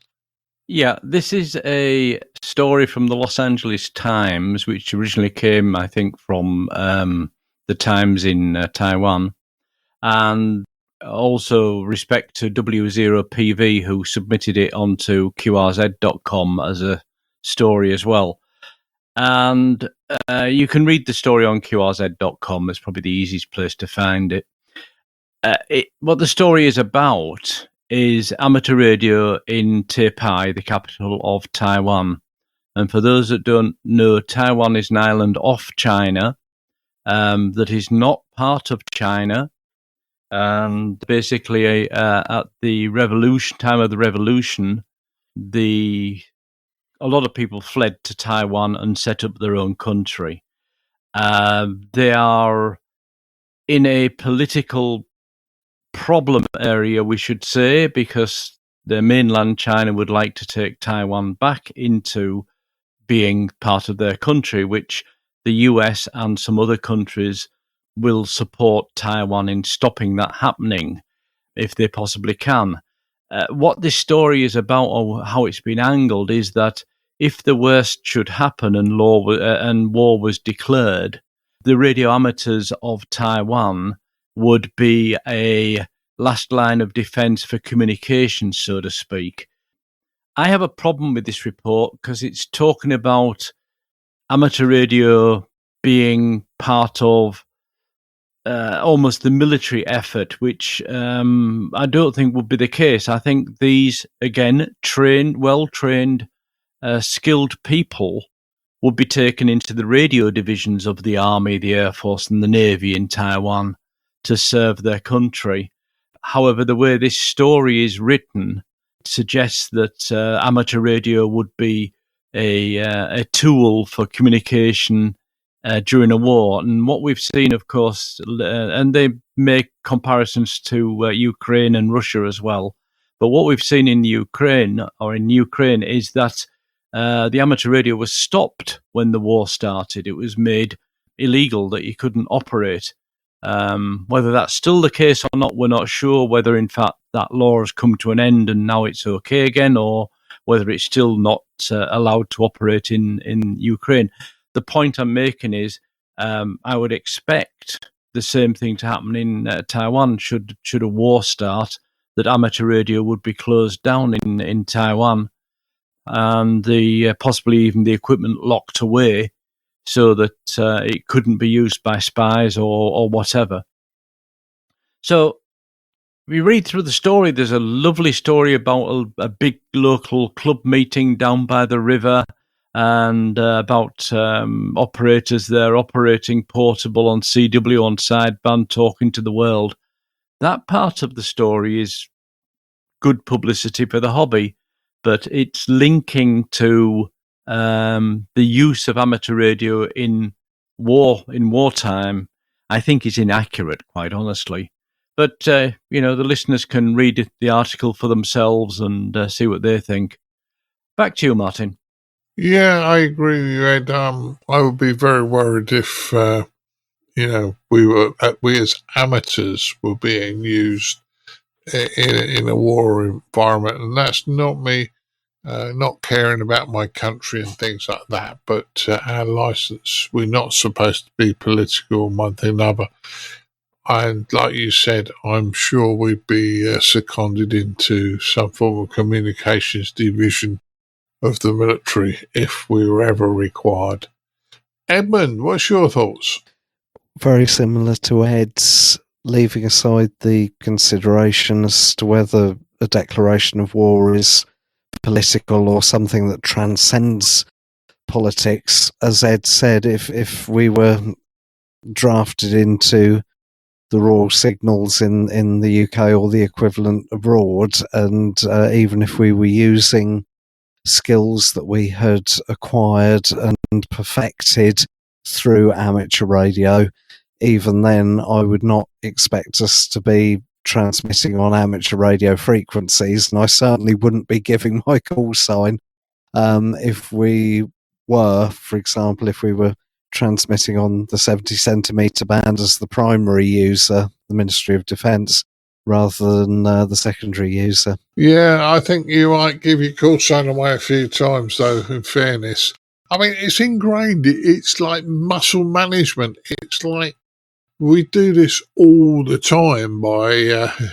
Yeah, this is a story from the Los Angeles Times, which originally came, I think, from the Times in Taiwan, and also respect to W0PV, who submitted it onto QRZ.com as a story as well. And you can read the story on QRZ.com. It's probably the easiest place to find it. What the story is about is amateur radio in Taipei, the capital of Taiwan. And for those that don't know, Taiwan is an island off China that is not part of China. And basically, at the time of the revolution, a lot of people fled to Taiwan and set up their own country. They are in a political problem area, we should say, because the mainland China would like to take Taiwan back into being part of their country, which the US and some other countries will support Taiwan in stopping that happening if they possibly can. What this story is about, or how it's been angled, is that if the worst should happen and war was declared, the radio amateurs of Taiwan would be a last line of defense for communication, so to speak. I have a problem with this report because it's talking about amateur radio being part of almost the military effort, which I don't think would be the case. I think these, again, well-trained, skilled people would be taken into the radio divisions of the Army, the Air Force, and the Navy in Taiwan to serve their country. However, the way this story is written suggests that amateur radio would be a tool for communication during a war. And what we've seen, of course, and they make comparisons to Ukraine and Russia as well, but what we've seen in Ukraine is that the amateur radio was stopped when the war started. It was made illegal, that you couldn't operate. Whether that's still the case or not, we're not sure. Whether, in fact, that law has come to an end and now it's okay again, or whether it's still not allowed to operate in Ukraine. The point I'm making is I would expect the same thing to happen in Taiwan should a war start, that amateur radio would be closed down in Taiwan, and possibly even the equipment locked away so that it couldn't be used by spies or whatever. So we read through the story. There's a lovely story about a big local club meeting down by the river, and about operators there operating portable on CW on sideband, talking to the world. That part of the story is good publicity for the hobby, but it's linking to the use of amateur radio in wartime, I think, is inaccurate, quite honestly. But the listeners can read the article for themselves and see what they think. Back to you, Martin. Yeah, I agree with you, Ed. I would be very worried if we as amateurs were being used in a war environment, and that's not me not caring about my country and things like that. But our license, we're not supposed to be political and one thing or another. And like you said, I'm sure we'd be seconded into some form of communications division of the military if we were ever required. Edmund, what's your thoughts? Very similar to Ed's, leaving aside the consideration as to whether a declaration of war is political or something that transcends politics. As Ed said, if we were drafted into the Royal Signals in the UK or the equivalent abroad, and even if we were using skills that we had acquired and perfected through amateur radio. Even then, I would not expect us to be transmitting on amateur radio frequencies, and I certainly wouldn't be giving my call sign if we were, for example, if we were transmitting on the 70 centimetre band as the primary user, the Ministry of Defence, rather than the secondary user. Yeah, I think you might give your call sign away a few times, though, in fairness. I mean, it's ingrained. It's like muscle management. It's like we do this all the time by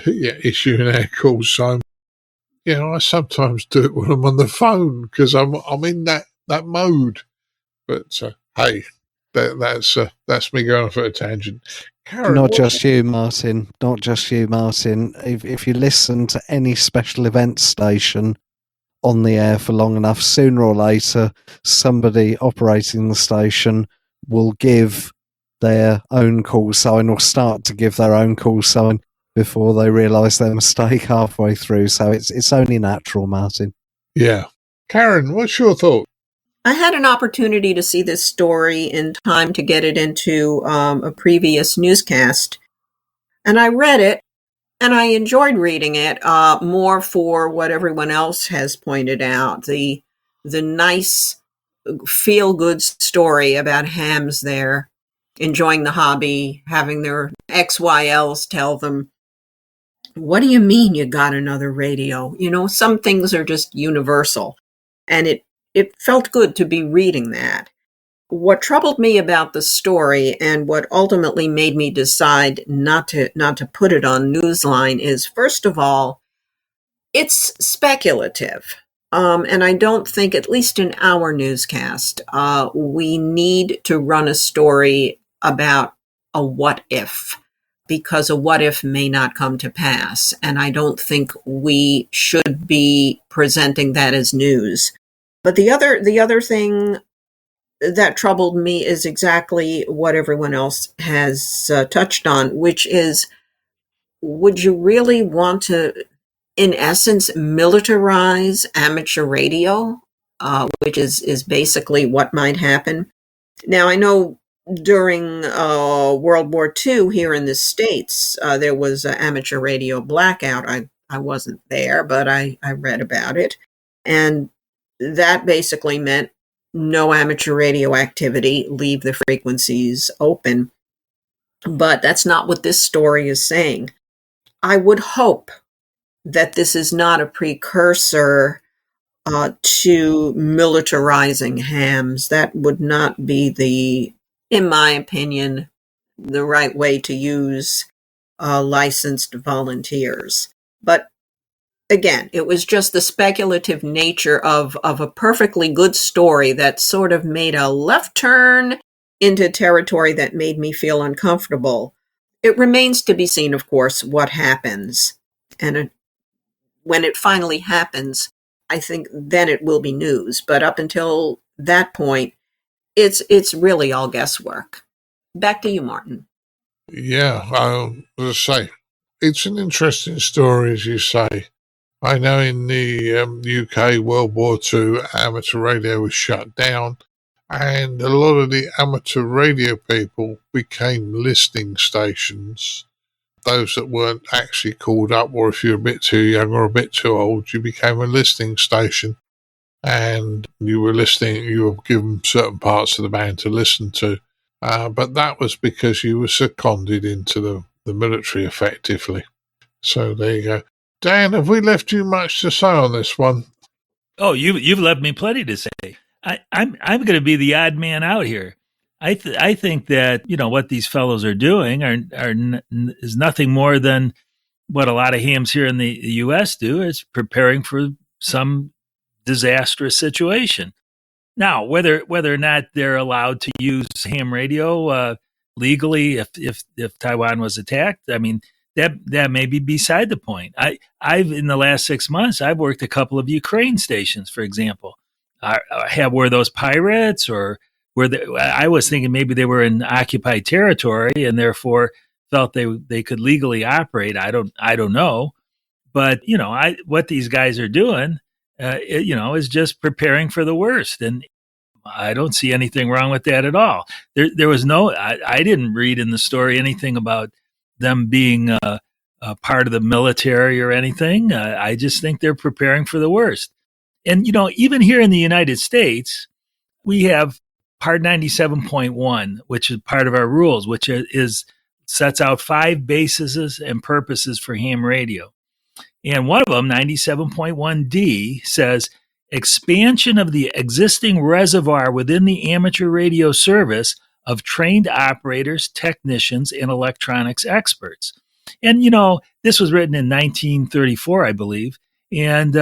issuing our call sign. I sometimes do it when I'm on the phone because I'm in that mode. But hey, that's me going off at a tangent. Caryn, Not just you, Martin. Not just you, Martin. If you listen to any special event station on the air for long enough, sooner or later, somebody operating the station will give their own call sign or start to give their own call sign before they realise their mistake halfway through. So it's only natural, Martin. Yeah. Caryn, what's your thought? I had an opportunity to see this story in time to get it into a previous newscast. And I read it, and I enjoyed reading it more for what everyone else has pointed out. The nice, feel-good story about hams there, enjoying the hobby, having their XYLs tell them, what do you mean you got another radio? Some things are just universal. And it felt good to be reading that. What troubled me about the story and what ultimately made me decide not to put it on Newsline is, first of all, it's speculative. And I don't think, at least in our newscast, we need to run a story about a what if, because a what if may not come to pass. And I don't think we should be presenting that as news. But the other thing that troubled me is exactly what everyone else has touched on, which is, would you really want to, in essence, militarize amateur radio, which is basically what might happen? Now, I know during World War II here in the States, there was an amateur radio blackout. I wasn't there, but I read about it. And that basically meant no amateur radio activity, leave the frequencies open. But that's not what this story is saying. I would hope that this is not a precursor to militarizing hams. That would not be in my opinion, the right way to use licensed volunteers. But again, it was just the speculative nature of a perfectly good story that sort of made a left turn into territory that made me feel uncomfortable. It remains to be seen, of course, what happens. And when it finally happens, I think then it will be news. But up until that point, it's really all guesswork. Back to you, Martin. Yeah, as I say, it's an interesting story, as you say. I know in the UK, World War II, amateur radio was shut down, and a lot of the amateur radio people became listening stations. Those that weren't actually called up, or if you're a bit too young or a bit too old, you became a listening station, and you were listening, you were given certain parts of the band to listen to. But that was because you were seconded into the military effectively. So there you go. Dan, have we left you much to say on this one? Oh, you've left me plenty to say. I'm going to be the odd man out here. I think that what these fellows are doing is nothing more than what a lot of hams here in the U.S. do, is preparing for some disastrous situation. Now, whether or not they're allowed to use ham radio legally, if Taiwan was attacked, I mean, that may be beside the point. I've in the last 6 months, I've worked a couple of Ukraine stations, for example. Were those pirates, or I was thinking maybe they were in occupied territory and therefore felt they could legally operate. I don't know, but what these guys are doing, is just preparing for the worst. And I don't see anything wrong with that at all. There was I didn't read in the story anything about them being a part of the military or anything. I just think they're preparing for the worst. And, even here in the United States, we have Part 97.1, which is part of our rules, which sets out 5 bases and purposes for ham radio. And one of them, 97.1D, says expansion of the existing reservoir within the amateur radio service of trained operators, technicians, and electronics experts. And, this was written in 1934, I believe. And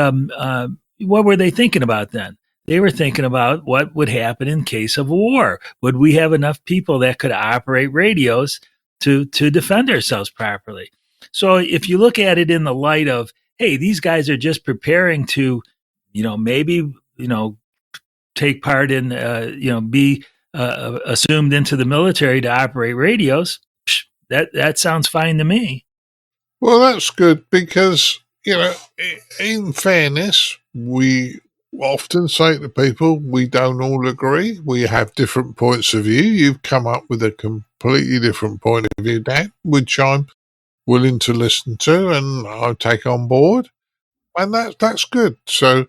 what were they thinking about then? They were thinking about what would happen in case of war. Would we have enough people that could operate radios to defend ourselves properly? So if you look at it in the light of, hey, these guys are just preparing to, maybe, take part in, be assumed into the military to operate radios, that sounds fine to me. Well, that's good because, in fairness, we often say to people, we don't all agree. We have different points of view. You've come up with a completely different point of view, Dan, which I'm willing to listen to and I'll take on board. And that's good. So,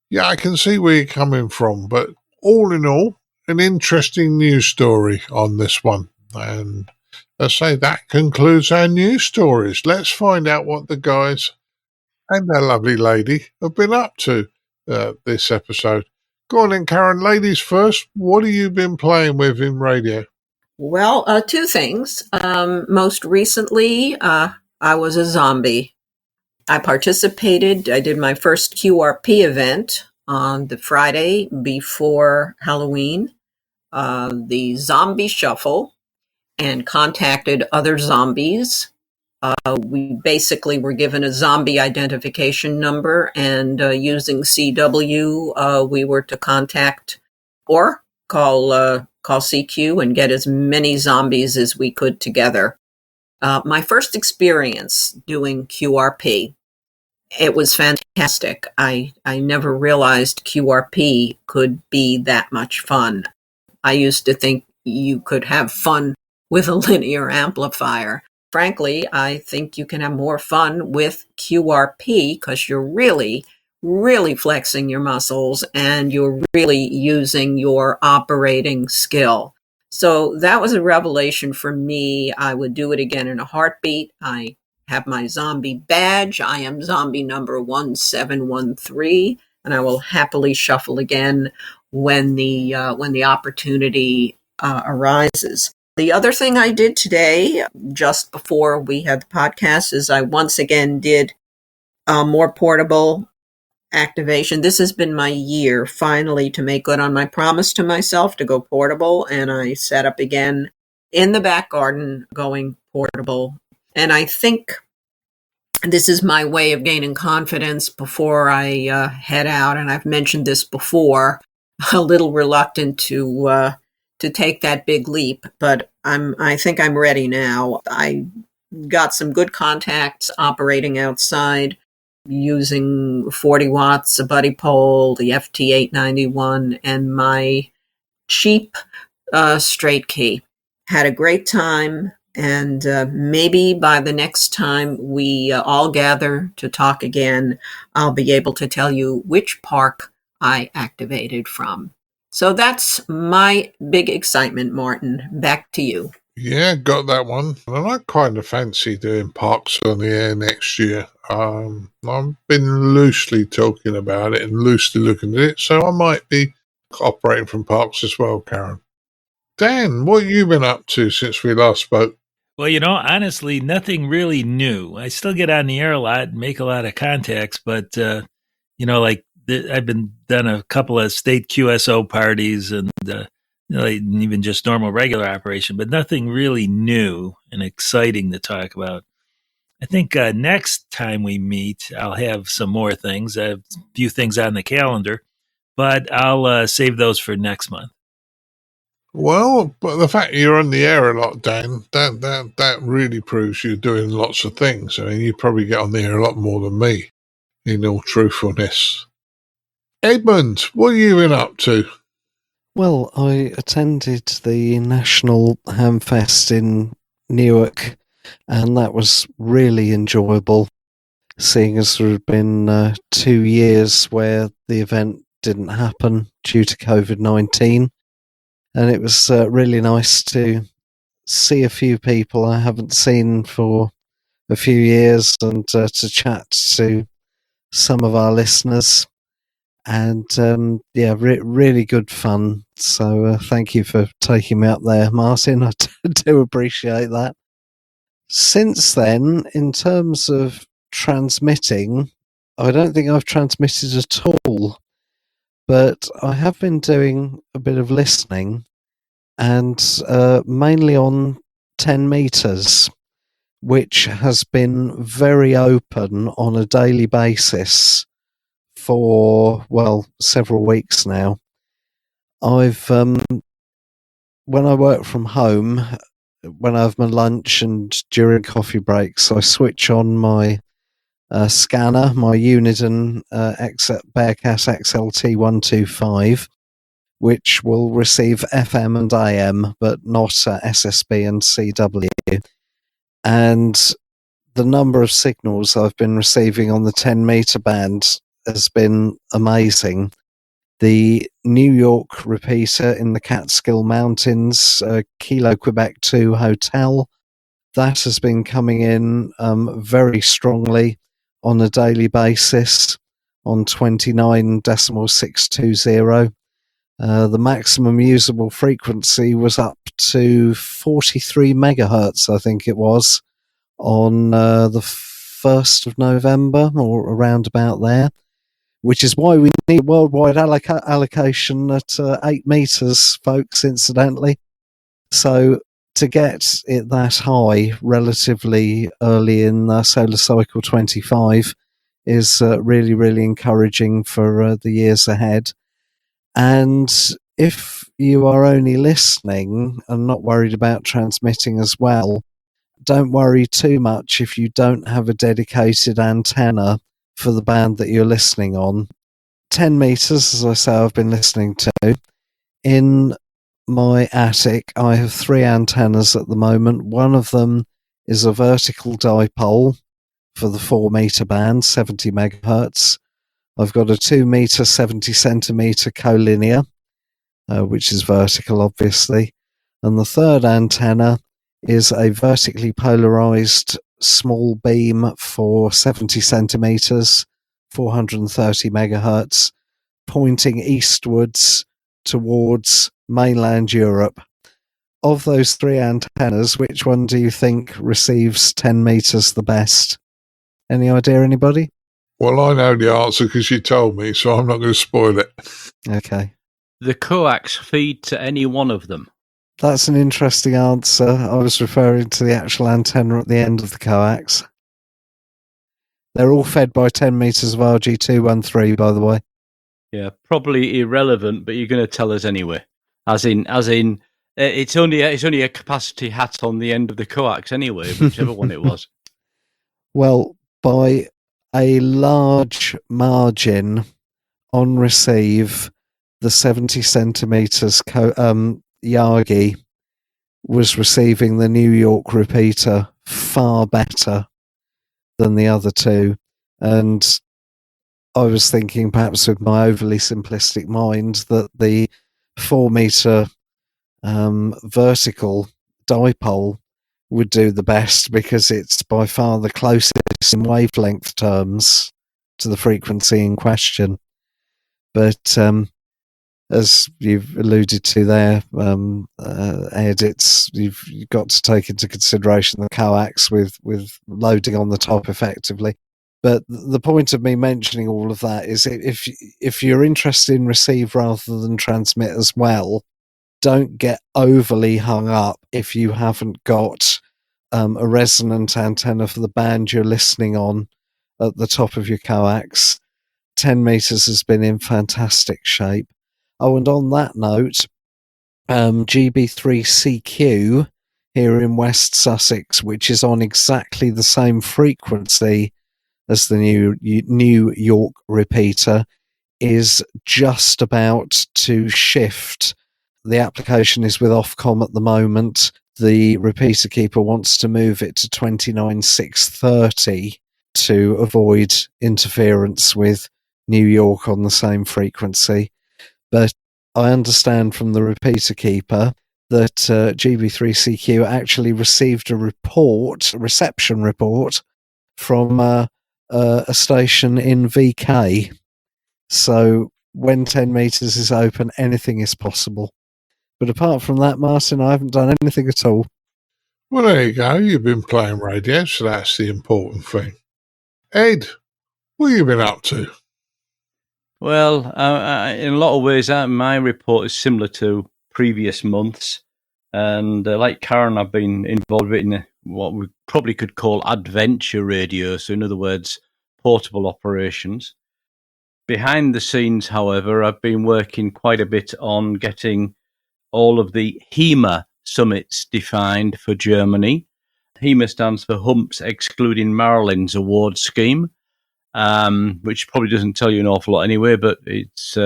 yeah, I can see where you're coming from. But all in all, an interesting news story on this one. And I say that concludes our news stories. Let's find out what the guys and their lovely lady have been up to this episode. Go on then, Caryn. Ladies first. What have you been playing with in radio? Well, 2 things. Most recently, I was a zombie. I did my first QRP event on the Friday before Halloween, the Zombie Shuffle, and contacted other zombies. We basically were given a zombie identification number, and using CW, we were to contact or call CQ and get as many zombies as we could together. My first experience doing QRP, it was fantastic. I never realized QRP could be that much fun. I used to think you could have fun with a linear amplifier. Frankly, I think you can have more fun with QRP because you're really, really flexing your muscles and you're really using your operating skill. So that was a revelation for me. I would do it again in a heartbeat. I have my zombie badge. I am zombie number 1713, and I will happily shuffle again when the opportunity arises. The other thing I did today, just before we had the podcast, is I once again did more portable activation. This has been my year, finally, to make good on my promise to myself to go portable, and I set up again in the back garden going portable. And I think this is my way of gaining confidence before I head out, and I've mentioned this before, a little reluctant to take that big leap, but I think I'm ready now. I got some good contacts operating outside using 40 watts, a buddy pole, the FT891, and my cheap straight key. Had a great time, and maybe by the next time we all gather to talk again, I'll be able to tell you which park I activated from. So that's my big excitement, Martin. Back to you. Yeah, got that one. And I kind of fancy doing parks on the air next year. I've been loosely talking about it and loosely looking at it, so I might be operating from parks as well, Caryn. Dan, what have you been up to since we last spoke? Well, honestly, nothing really new. I still get on the air a lot and make a lot of contacts, but, I've been done a couple of state QSO parties and even just normal regular operation, but nothing really new and exciting to talk about. I think next time we meet, I'll have some more things. I have a few things on the calendar, but I'll save those for next month. Well, but the fact you're on the air a lot, Dan, that really proves you're doing lots of things. I mean, you probably get on the air a lot more than me, in all truthfulness. Edmund, what have you been up to? Well, I attended the National Hamfest in Newark, and that was really enjoyable, seeing as there had been 2 years where the event didn't happen due to COVID-19. And it was really nice to see a few people I haven't seen for a few years and to chat to some of our listeners. And really good fun. So thank you for taking me up there, Martin. I do appreciate that. Since then, in terms of transmitting, I don't think I've transmitted at all, but I have been doing a bit of listening, and mainly on 10 meters, which has been very open on a daily basis for, well, several weeks now. I've when I work from home, when I have my lunch and during coffee breaks, I switch on my scanner, my Uniden Bearcat XLT125, which will receive FM and AM, but not SSB and CW. And the number of signals I've been receiving on the 10 meter band has been amazing. The New York repeater in the Catskill Mountains, Kilo Quebec 2 Hotel, that has been coming in very strongly on a daily basis on 29.620. The maximum usable frequency was up to 43 megahertz, I think it was, on the 1st of November, or around about there, which is why we need worldwide allocation at 8 meters, folks, incidentally. So to get it that high relatively early in solar cycle 25 is really, really encouraging for the years ahead. And if you are only listening and not worried about transmitting as well, don't worry too much if you don't have a dedicated antenna for the band that you're listening on. 10 meters, as I say, I've been listening to. In my attic, I have 3 antennas at the moment. One of them is a vertical dipole for the 4 meter band, 70 megahertz. I've got a 2 meter, 70 centimeter collinear, which is vertical, obviously. And the third antenna is a vertically polarized small beam for 70 centimeters, 430 megahertz, pointing eastwards towards mainland Europe. Of those 3 antennas, which one do you think receives 10 meters the best? Any idea, anybody? Well, I know the answer because you told me, so I'm not going to spoil it. Okay. The coax feed to any one of them. That's an interesting answer. I was referring to the actual antenna at the end of the coax. They're all fed by 10 meters of RG213, by the way. Yeah, probably irrelevant, but you're going to tell us anyway. As in, it's only a capacity hat on the end of the coax anyway, whichever one it was. Well, by a large margin on receive, the 70 centimeters Yagi was receiving the New York repeater far better than the other 2. And I was thinking, perhaps with my overly simplistic mind, that the 4 meter vertical dipole would do the best because it's by far the closest in wavelength terms to the frequency in question. But as you've alluded to there, Ed, you've got to take into consideration the coax with loading on the top effectively. But the point of me mentioning all of that is if you're interested in receive rather than transmit as well, don't get overly hung up if you haven't got a resonant antenna for the band you're listening on at the top of your coax. 10 meters has been in fantastic shape. Oh, and on that note, GB3CQ here in West Sussex, which is on exactly the same frequency as the New York repeater, is just about to shift. The application is with Ofcom at the moment. The repeater keeper wants to move it to 29630 to avoid interference with New York on the same frequency. But I understand from the repeater keeper that GB3CQ actually received a reception report from a station in VK. So when 10 meters is open, anything is possible. But apart from that, Martin, I haven't done anything at all. Well, there you go. You've been playing radio, so that's the important thing. Ed, what have you been up to? Well, in a lot of ways, my report is similar to previous months. And like Caryn, I've been involved in what we probably could call adventure radio. So in other words, portable operations. Behind the scenes, however, I've been working quite a bit on getting all of the HEMA summits defined for Germany. HEMA stands for Humps Excluding Marilyn's award scheme, which probably doesn't tell you an awful lot anyway, but it's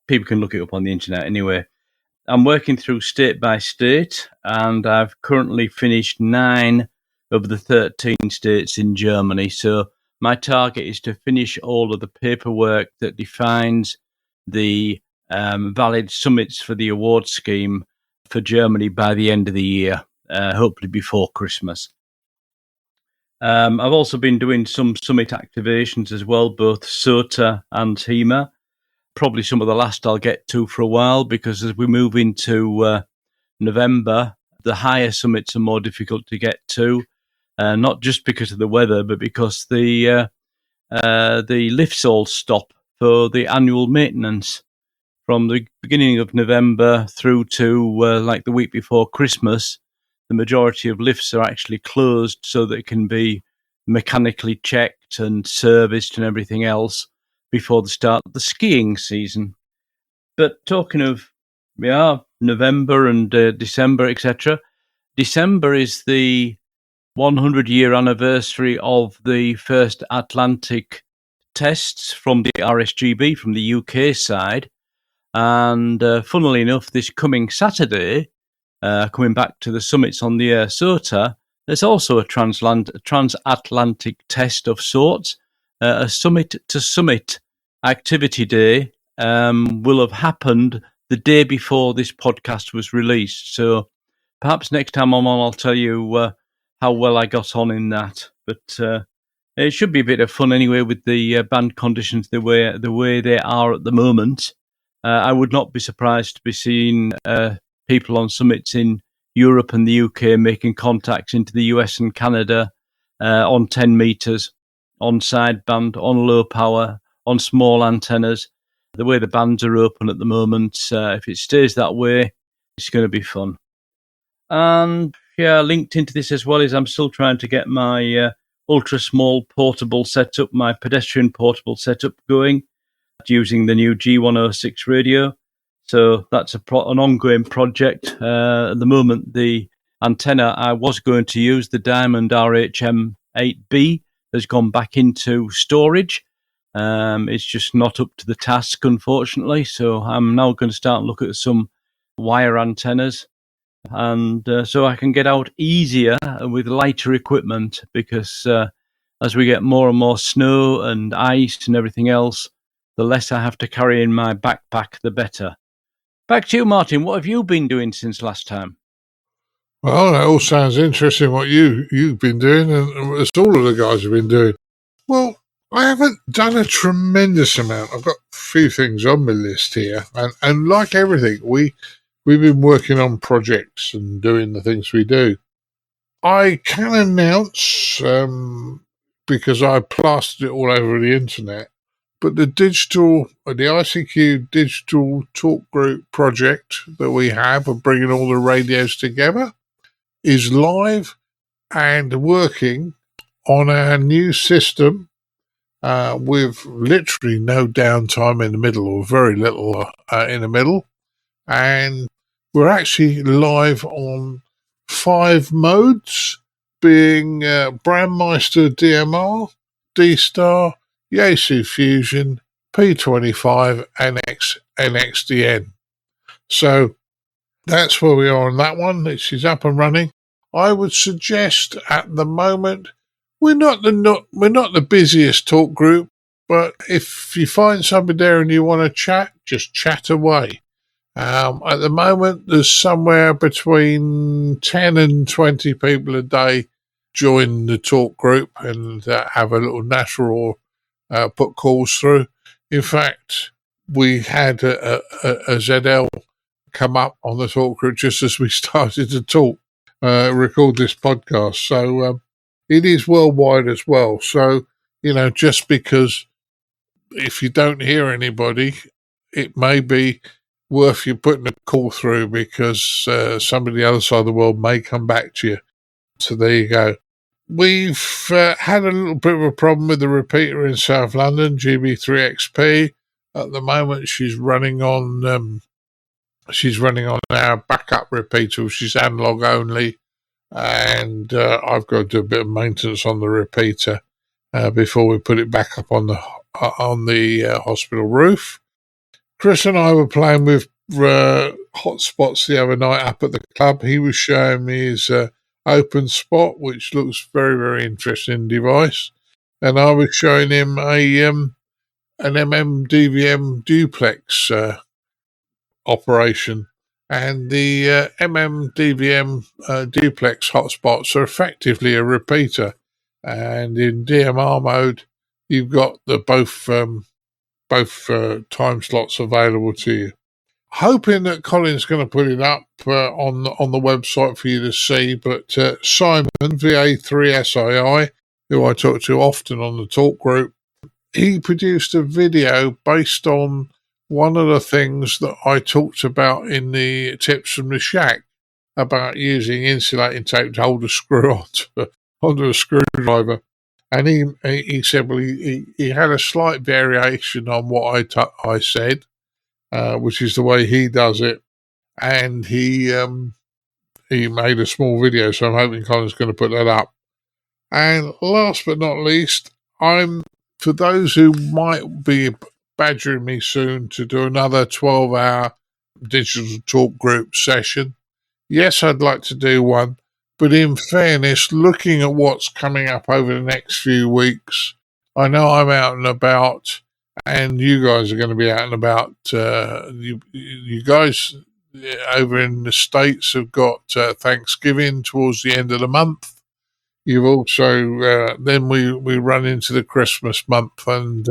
people can look it up on the internet anyway. I'm working through state by state, and I've currently finished 9 of the 13 states in Germany. So my target is to finish all of the paperwork that defines the valid summits for the award scheme for Germany by the end of the year, hopefully before Christmas. I've also been doing some summit activations as well, both SOTA and HEMA. Probably some of the last I'll get to for a while, because as we move into November, the higher summits are more difficult to get to, not just because of the weather, but because the lifts all stop for the annual maintenance. From the beginning of November through to like the week before Christmas, the majority of lifts are actually closed so that it can be mechanically checked and serviced and everything else before the start of the skiing season. But talking of November and December, etc., December is the 100-year anniversary of the first Atlantic tests from the RSGB from the UK side. And funnily enough, this coming Saturday, coming back to the summits on the SOTA, there's also a transatlantic test of sorts. A summit-to-summit activity day will have happened the day before this podcast was released. So perhaps next time I'm on, I'll tell you how well I got on in that. But it should be a bit of fun anyway with the band conditions the way they are at the moment. I would not be surprised to be seeing people on summits in Europe and the UK making contacts into the US and Canada on 10 meters, on sideband, on low power, on small antennas. The way the bands are open at the moment, if it stays that way, it's going to be fun. And yeah, linked into this as well is I'm still trying to get my ultra small portable setup, my pedestrian portable setup going, using the new G106 radio. So that's an ongoing project. At the moment, the antenna I was going to use, the Diamond RHM8B, has gone back into storage. It's just not up to the task, unfortunately. So I'm now going to start and look at some wire antennas. And so I can get out easier with lighter equipment, because as we get more and more snow and ice and everything else, the less I have to carry in my backpack, the better. Back to you, Martin. What have you been doing since last time? Well, that all sounds interesting, what you've been doing, and as all of the guys have been doing. Well, I haven't done a tremendous amount. I've got a few things on my list here, and like everything, we've been working on projects and doing the things we do. I can announce, because I plastered it all over the internet, but the ICQ digital talk group project that we have of bringing all the radios together is live and working on our new system with literally no downtime in the middle, or very little in the middle. And we're actually live on 5 modes, being Brandmeister DMR, D-Star, Yaesu Fusion, P25 NXDN. So that's where we are on that one. She's up and running. I would suggest at the moment we're not the busiest talk group, but if you find somebody there and you want to chat, just chat away. At the moment, there's somewhere between 10 and 20 people a day join the talk group and have a little natural put calls through. In fact, we had a ZL come up on the talk group just as we started to talk, record this podcast. So it is worldwide as well. So, just because if you don't hear anybody, it may be worth you putting a call through because somebody the other side of the world may come back to you. So there you go. We've had a little bit of a problem with the repeater in South London, GB3XP. At the moment, she's running on our backup repeater, which is analog only, and I've got to do a bit of maintenance on the repeater before we put it back up on the hospital roof. Chris and I were playing with hotspots the other night up at the club. He was showing me his open spot, which looks very, very interesting device, and I was showing him an DVM duplex operation. And the DVM duplex hotspots are effectively a repeater, and in DMR mode, you've got the both time slots available to you. Hoping that Colin's going to put it up on the website for you to see, but Simon, VA3SII, who I talk to often on the talk group, he produced a video based on one of the things that I talked about in the tips from the shack about using insulating tape to hold a screw onto a screwdriver. And he said, well, he had a slight variation on what I said, which is the way he does it. And he made a small video, so I'm hoping Colin's going to put that up. And last but not least, for those who might be badgering me soon to do another 12-hour digital talk group session, yes, I'd like to do one. But in fairness, looking at what's coming up over the next few weeks, I know I'm out and about, and you guys are going to be out and about. You guys over in the States have got Thanksgiving towards the end of the month. You've also, then we run into the Christmas month, and,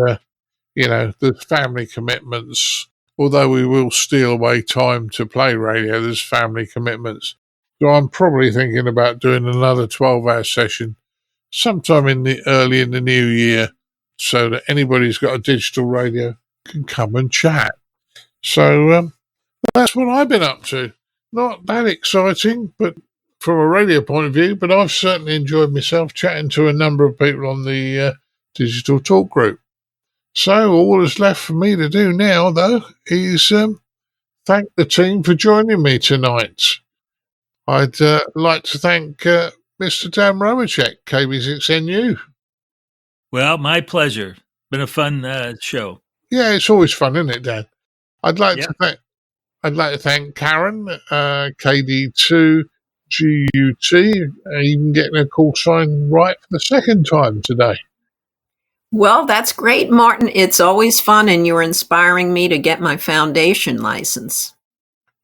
there's family commitments. Although we will steal away time to play radio, there's family commitments. So I'm probably thinking about doing another 12-hour session sometime early in the new year, so that anybody who's got a digital radio can come and chat. So that's what I've been up to. Not that exciting, but from a radio point of view, but I've certainly enjoyed myself chatting to a number of people on the digital talk group. So all that's left for me to do now, though, is thank the team for joining me tonight. I'd like to thank Mr. Dan Romanchik KB6NU. Well, my pleasure. Been a fun show. Yeah, it's always fun, isn't it, Dan? I'd like to thank Caryn KD2GUT, even getting a call sign right for the second time today. Well, that's great, Martin. It's always fun, and you're inspiring me to get my foundation license.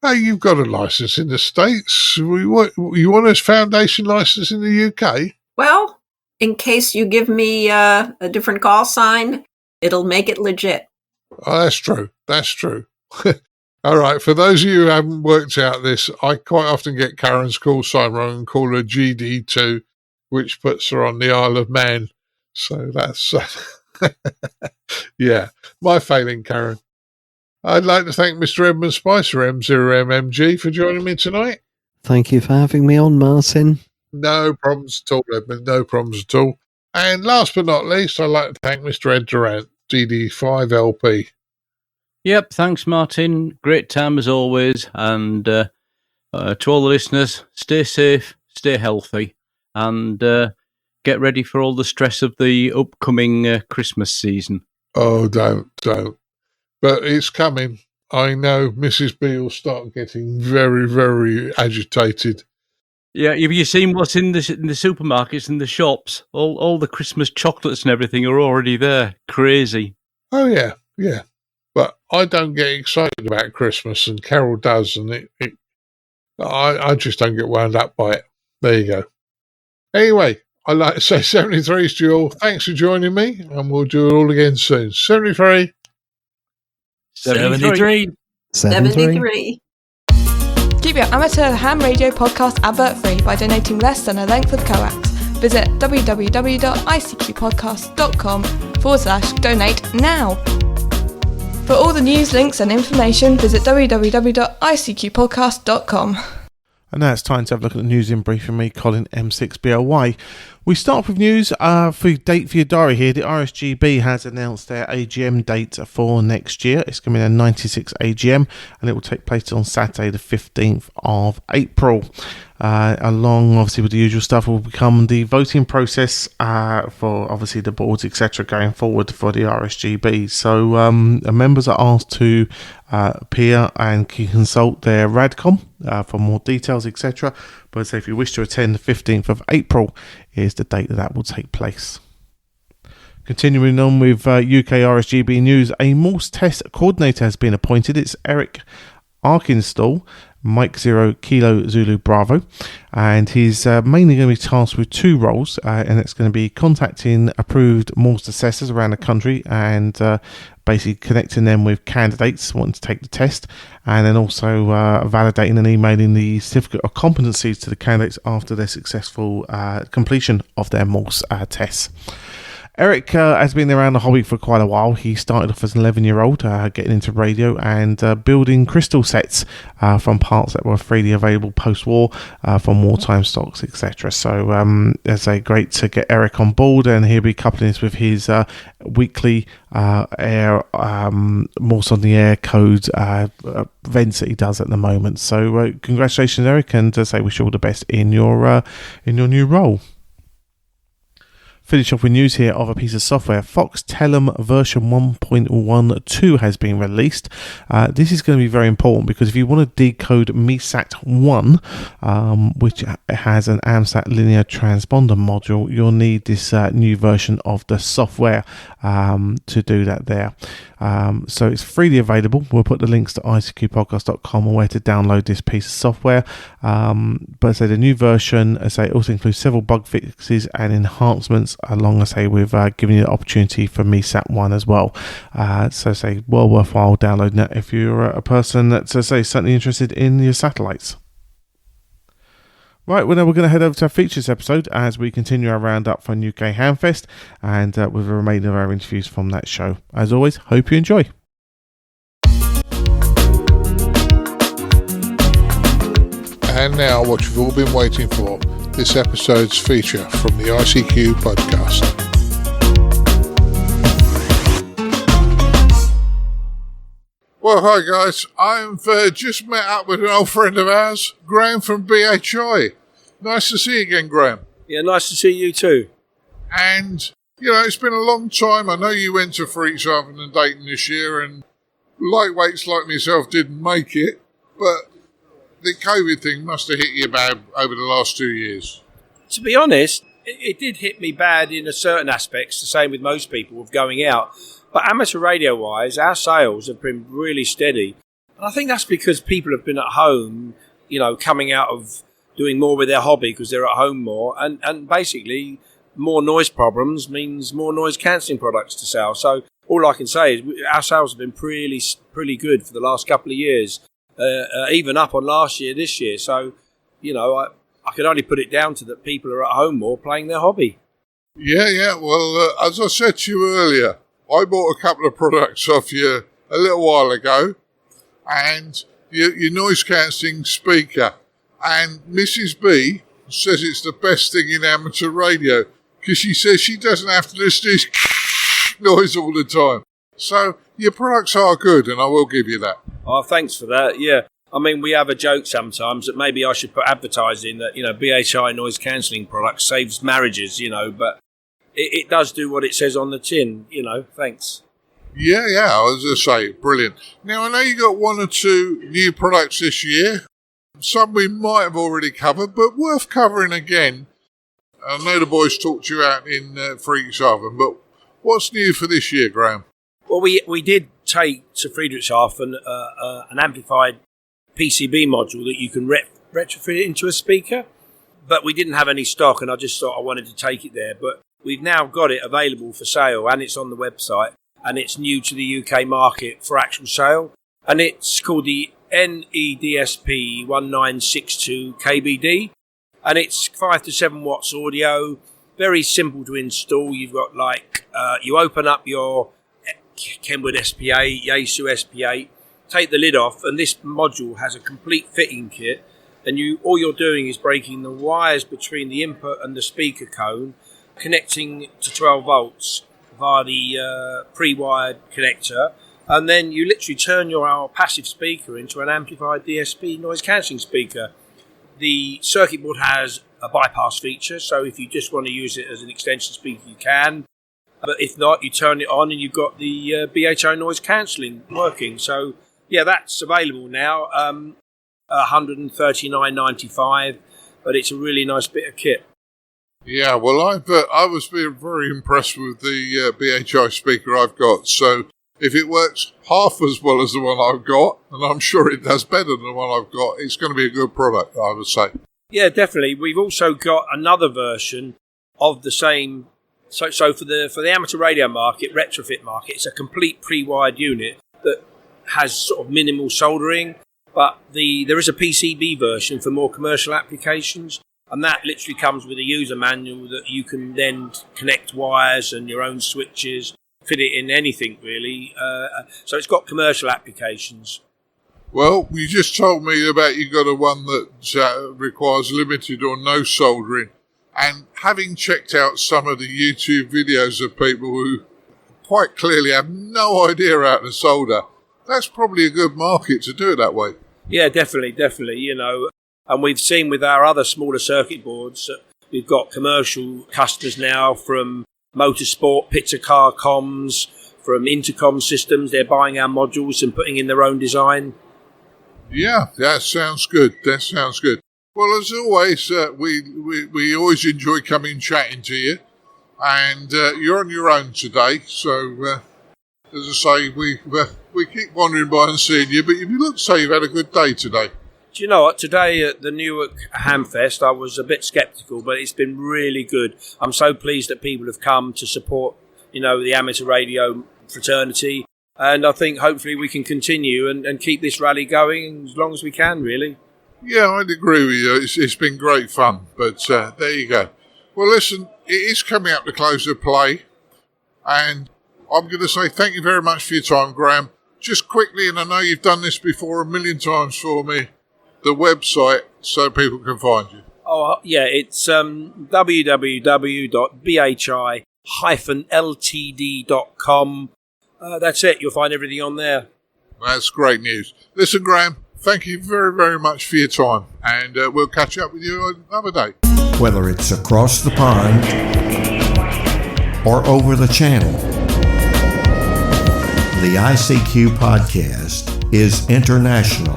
Hey, you've got a license in the States. You want a foundation license in the UK? Well, in case you give me a different call sign, it'll make it legit. Oh, that's true. That's true. All right. For those of you who haven't worked out this, I quite often get Karen's call sign wrong and call her GD2, which puts her on the Isle of Man. So that's, yeah, my failing, Caryn. I'd like to thank Mr. Edmund Spicer, M0MMG, for joining me tonight. Thank you for having me on, Martin. No problems at all, Edmund. No problems at all. And last but not least, I'd like to thank Mr. Ed Durrant, DD5LP. Yep, thanks, Martin. Great time as always. And to all the listeners, stay safe, stay healthy, and get ready for all the stress of the upcoming Christmas season. Oh, don't. But it's coming. I know Mrs. B will start getting very, very agitated. Yeah, have you seen what's in the supermarkets and the shops? All the Christmas chocolates and everything are already there. Crazy. Oh, yeah. But I don't get excited about Christmas, and Carol does, and I just don't get wound up by it. There you go. Anyway, I'd like to say 73s to you all. Thanks for joining me, and we'll do it all again soon. 73. 73. 73. Keep your amateur ham radio podcast advert free by donating less than a length of coax. Visit www.icqpodcast.com/donate now. For all the news, links and information, visit www.icqpodcast.com. And now it's time to have a look at the news in brief from me, Colin M6BLY. We start with news for date for your diary here. The RSGB has announced their AGM date for next year. It's going to be their 96th AGM, and it will take place on Saturday the 15th of April. Along, obviously, with the usual stuff, will become the voting process for, obviously, the boards, etc., going forward for the RSGB. So members are asked to appear and consult their RADCOM for more details, etc. But so if you wish to attend, the 15th of April is the date that will take place. Continuing on with UK RSGB news, a Morse test coordinator has been appointed. It's Eric Arkinstall, Mike 0 Kilo Zulu Bravo, and he's mainly going to be tasked with two roles, and it's going to be contacting approved Morse assessors around the country and basically connecting them with candidates wanting to take the test, and then also validating and emailing the certificate of competencies to the candidates after their successful completion of their Morse tests. Eric has been around the hobby for quite a while. He started off as an 11-year-old, getting into radio and building crystal sets from parts that were freely available post-war from wartime stocks, etc. So it's great to get Eric on board, and he'll be coupling this with his weekly air Morse on the Air code events that he does at the moment. So congratulations, Eric, and say wish you all the best in your new role. Finish off with news here of a piece of software. FoxTelem version 1.12 has been released. This is going to be very important because if you want to decode MESAT 1, which has an AMSAT linear transponder module, you'll need this new version of the software to do that there. So it's freely available. We'll put the links to icqpodcast.com or where to download this piece of software. But the new version, also includes several bug fixes and enhancements, along with giving you the opportunity for MESAT 1 as well. Well worthwhile downloading that if you're a person that's certainly interested in your satellites. Right, well, now we're going to head over to our features episode as we continue our roundup for UK Hamfest and with the remainder of our interviews from that show. As always, hope you enjoy. And now what you've all been waiting for, this episode's feature from the ICQ podcast. Well, hi guys. I've just met up with an old friend of ours, Graham from BHI. Nice to see you again, Graham. Yeah, nice to see you too. And, it's been a long time. I know you went to Freaks rather than Dayton this year, and lightweights like myself didn't make it, but the COVID thing must have hit you bad over the last 2 years. To be honest, it did hit me bad in a certain aspects, the same with most people with going out. But amateur radio-wise, our sales have been really steady. And I think that's because people have been at home, coming out of doing more with their hobby because they're at home more. And basically, more noise problems means more noise-cancelling products to sell. So all I can say is our sales have been pretty good for the last couple of years, even up on last year, this year. So, I can only put it down to that people are at home more playing their hobby. Yeah. Well, as I said to you earlier, I bought a couple of products off you a little while ago, and your noise-cancelling speaker. And Mrs. B says it's the best thing in amateur radio because she says she doesn't have to listen to this noise all the time. So your products are good, and I will give you that. Oh, thanks for that. Yeah. I mean, we have a joke sometimes that maybe I should put advertising that, BHI noise-cancelling products saves marriages, but it does do what it says on the tin, thanks. Yeah, I was going to say, brilliant. Now, I know you got one or two new products this year. Some we might have already covered, but worth covering again. I know the boys talked you out in Friedrichshafen, but what's new for this year, Graham? Well, we did take to Friedrichshafen an amplified PCB module that you can retrofit it into a speaker, but we didn't have any stock, and I just thought I wanted to take it there. But we've now got it available for sale, and it's on the website, and it's new to the UK market for actual sale, and it's called the NEDSP 1962 KBD, and it's 5 to 7 watts audio, very simple to install. You've got you open up your Kenwood SP8, Yaesu SP8, take the lid off, and this module has a complete fitting kit, and all you're doing is breaking the wires between the input and the speaker cone, connecting to 12 volts via the pre-wired connector, and then you literally turn your passive speaker into an amplified DSP noise cancelling speaker. The circuit board has a bypass feature, so if you just want to use it as an extension speaker, you can. But if not, you turn it on and you've got the BHO noise cancelling working. So, yeah, that's available now, $139.95, but it's a really nice bit of kit. Yeah, well, I was being very impressed with the BHI speaker I've got, so if it works half as well as the one I've got, and I'm sure it does better than the one I've got, it's going to be a good product, I would say. Yeah, definitely. We've also got another version of the same. So for the amateur radio market, retrofit market, it's a complete pre-wired unit that has sort of minimal soldering, but there is a PCB version for more commercial applications, and that literally comes with a user manual that you can then connect wires and your own switches, fit it in anything really. So it's got commercial applications. Well, you just told me about you got a one that requires limited or no soldering. And having checked out some of the YouTube videos of people who quite clearly have no idea how to solder, that's probably a good market to do it that way. Yeah, definitely, And we've seen with our other smaller circuit boards that we've got commercial customers now from motorsport, picture car comms, from intercom systems. They're buying our modules and putting in their own design. Yeah, that sounds good. Well, as always, we always enjoy coming and chatting to you, and you're on your own today. So, as I say, we keep wandering by and seeing you, but you look to say you've had a good day today. Do you know what? Today at the Newark Hamfest, I was a bit sceptical, but it's been really good. I'm so pleased that people have come to support, the amateur radio fraternity, and I think hopefully we can continue and keep this rally going as long as we can, really. Yeah, I'd agree with you. It's been great fun, but there you go. Well, listen, it is coming up to close of play, and I'm going to say thank you very much for your time, Graham. Just quickly, and I know you've done this before a million times for me, the website so people can find you. Oh, yeah, it's www.bhi-ltd.com. That's it. You'll find everything on there. That's great news. Listen, Graham, thank you very, very much for your time, and we'll catch up with you another day. Whether it's across the pond or over the channel, the ICQ podcast is international.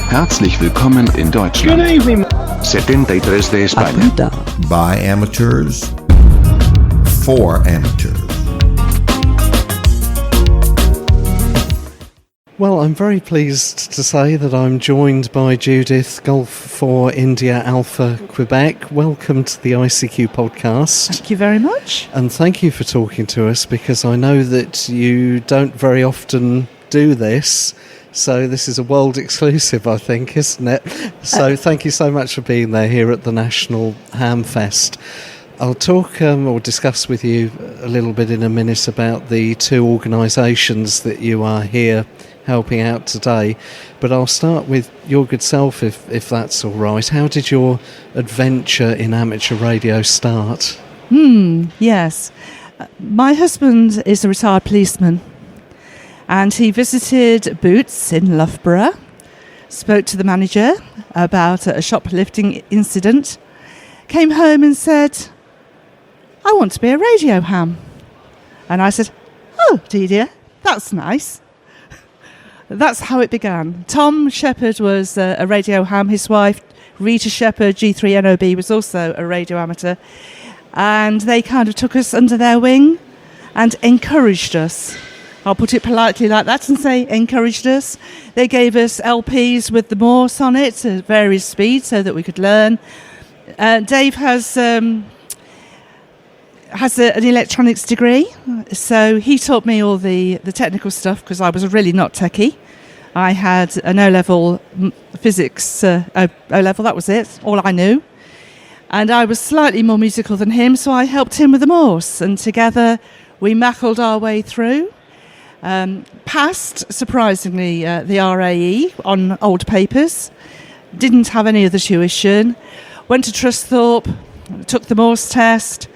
Herzlich willkommen in Deutschland. Good evening. 73 de España. By amateurs, for amateurs. Well, I'm very pleased to say that I'm joined by Judith, Golf 4 India Alpha Quebec. Welcome to the ICQ podcast. Thank you very much. And thank you for talking to us, because I know that you don't very often do this. So this is a world exclusive, I think, isn't it? So thank you so much for being there here at the National Hamfest. I'll talk or discuss with you a little bit in a minute about the two organisations that you are here helping out today. But I'll start with your good self, if that's all right. How did your adventure in amateur radio start? Yes. My husband is a retired policeman. And he visited Boots in Loughborough, spoke to the manager about a shoplifting incident, came home and said, I want to be a radio ham. And I said, "Oh, dear, that's nice." That's how it began. Tom Shepherd was a radio ham. His wife, Rita Shepherd, G3NOB, was also a radio amateur. And they kind of took us under their wing and encouraged us. I'll put it politely like that and say encouraged us. They gave us LPs with the Morse on it at various speeds so that we could learn. Dave has an electronics degree, so he taught me all the technical stuff because I was really not techie. I had an O-level physics, O-level, that was it, all I knew. And I was slightly more musical than him, so I helped him with the Morse. And together we mackled our way through. Passed, surprisingly, the RAE on old papers. Didn't have any other tuition. Went to Trusthorpe, took the Morse test,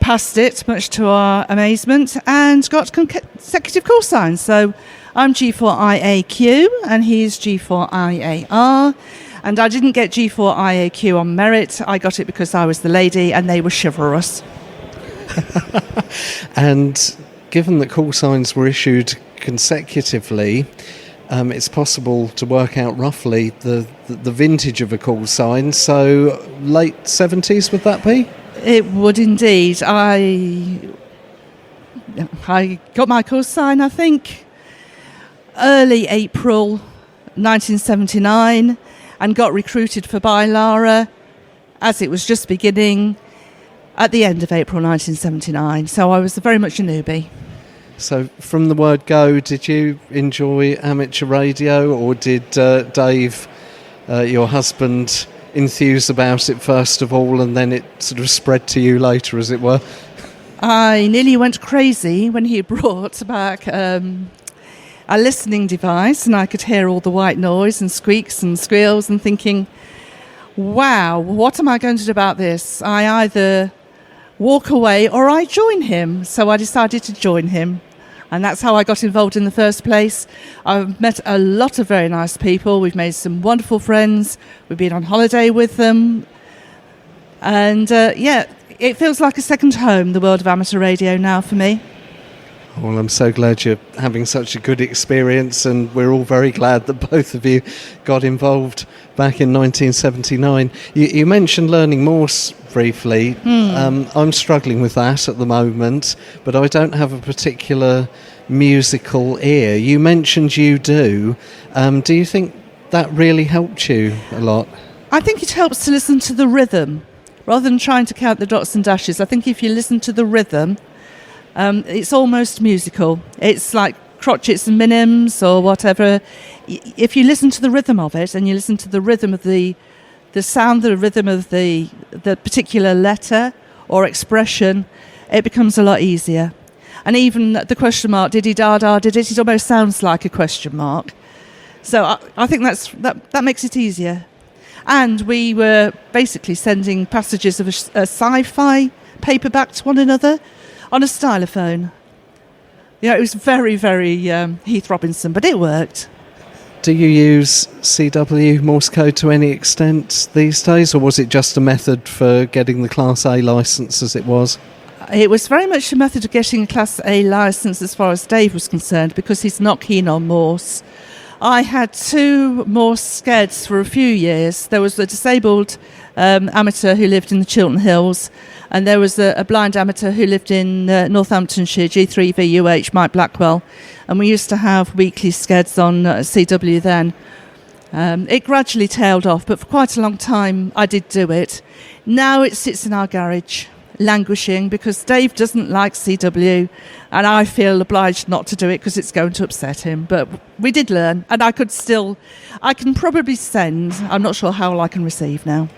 passed it, much to our amazement, and got consecutive call signs. So I'm G4IAQ, and he's G4IAR. And I didn't get G4IAQ on merit. I got it because I was the lady, and they were chivalrous. And given that call signs were issued consecutively, it's possible to work out roughly the vintage of a call sign. So late 70s, would that be? It would indeed. I got my call sign, I think, early April 1979, and got recruited for Bylara as it was just beginning at the end of April 1979. So I was very much a newbie. So from the word go, did you enjoy amateur radio, or did Dave, your husband, enthuse about it first of all and then it sort of spread to you later, as it were? I nearly went crazy when he brought back a listening device, and I could hear all the white noise and squeaks and squeals, and thinking, wow, what am I going to do about this? I either walk away or I join him. So I decided to join him. And that's how I got involved in the first place. I've met a lot of very nice people. We've made some wonderful friends. We've been on holiday with them. And it feels like a second home, the world of amateur radio now for me. Well, I'm so glad you're having such a good experience, and we're all very glad that both of you got involved back in 1979. You mentioned learning Morse briefly. I'm struggling with that at the moment, but I don't have a particular musical ear. You mentioned you do. Do you think that really helped you a lot? I think it helps to listen to the rhythm rather than trying to count the dots and dashes. I think if you listen to the rhythm, it's almost musical. It's like crotchets and minims or whatever. If you listen to the rhythm of it, and you listen to the rhythm of the sound, the rhythm of the particular letter or expression, it becomes a lot easier. And even the question mark, did he da did it almost sounds like a question mark. So I think that makes it easier. And we were basically sending passages of a sci-fi paperback to one another on a stylophone. Yeah, it was very, very Heath Robinson, but it worked. Do you use CW Morse code to any extent these days, or was it just a method for getting the Class A licence as it was? It was very much a method of getting a Class A licence as far as Dave was concerned, because he's not keen on Morse. I had 2 Morse skeds for a few years. There was a disabled amateur who lived in the Chiltern Hills, and there was a blind amateur who lived in Northamptonshire, G3VUH, Mike Blackwell, and we used to have weekly skeds on CW then. It gradually tailed off, but for quite a long time I did do it. Now it sits in our garage, languishing, because Dave doesn't like CW, and I feel obliged not to do it because it's going to upset him. But we did learn, and I can probably send. I'm not sure how I can receive now.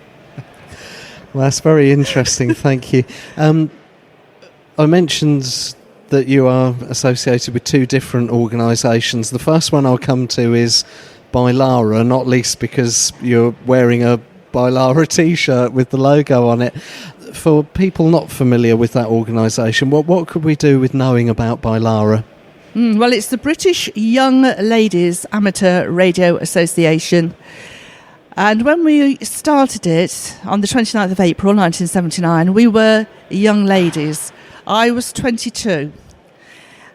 Well, that's very interesting. Thank you. I mentioned that you are associated with 2 different organisations. The first one I'll come to is Bylara, not least because you're wearing a Bylara t-shirt with the logo on it. For people not familiar with that organisation, what could we do with knowing about Bylara? Well, it's the British Young Ladies Amateur Radio Association. And when we started it on the 29th of April 1979, we were young ladies. I was 22.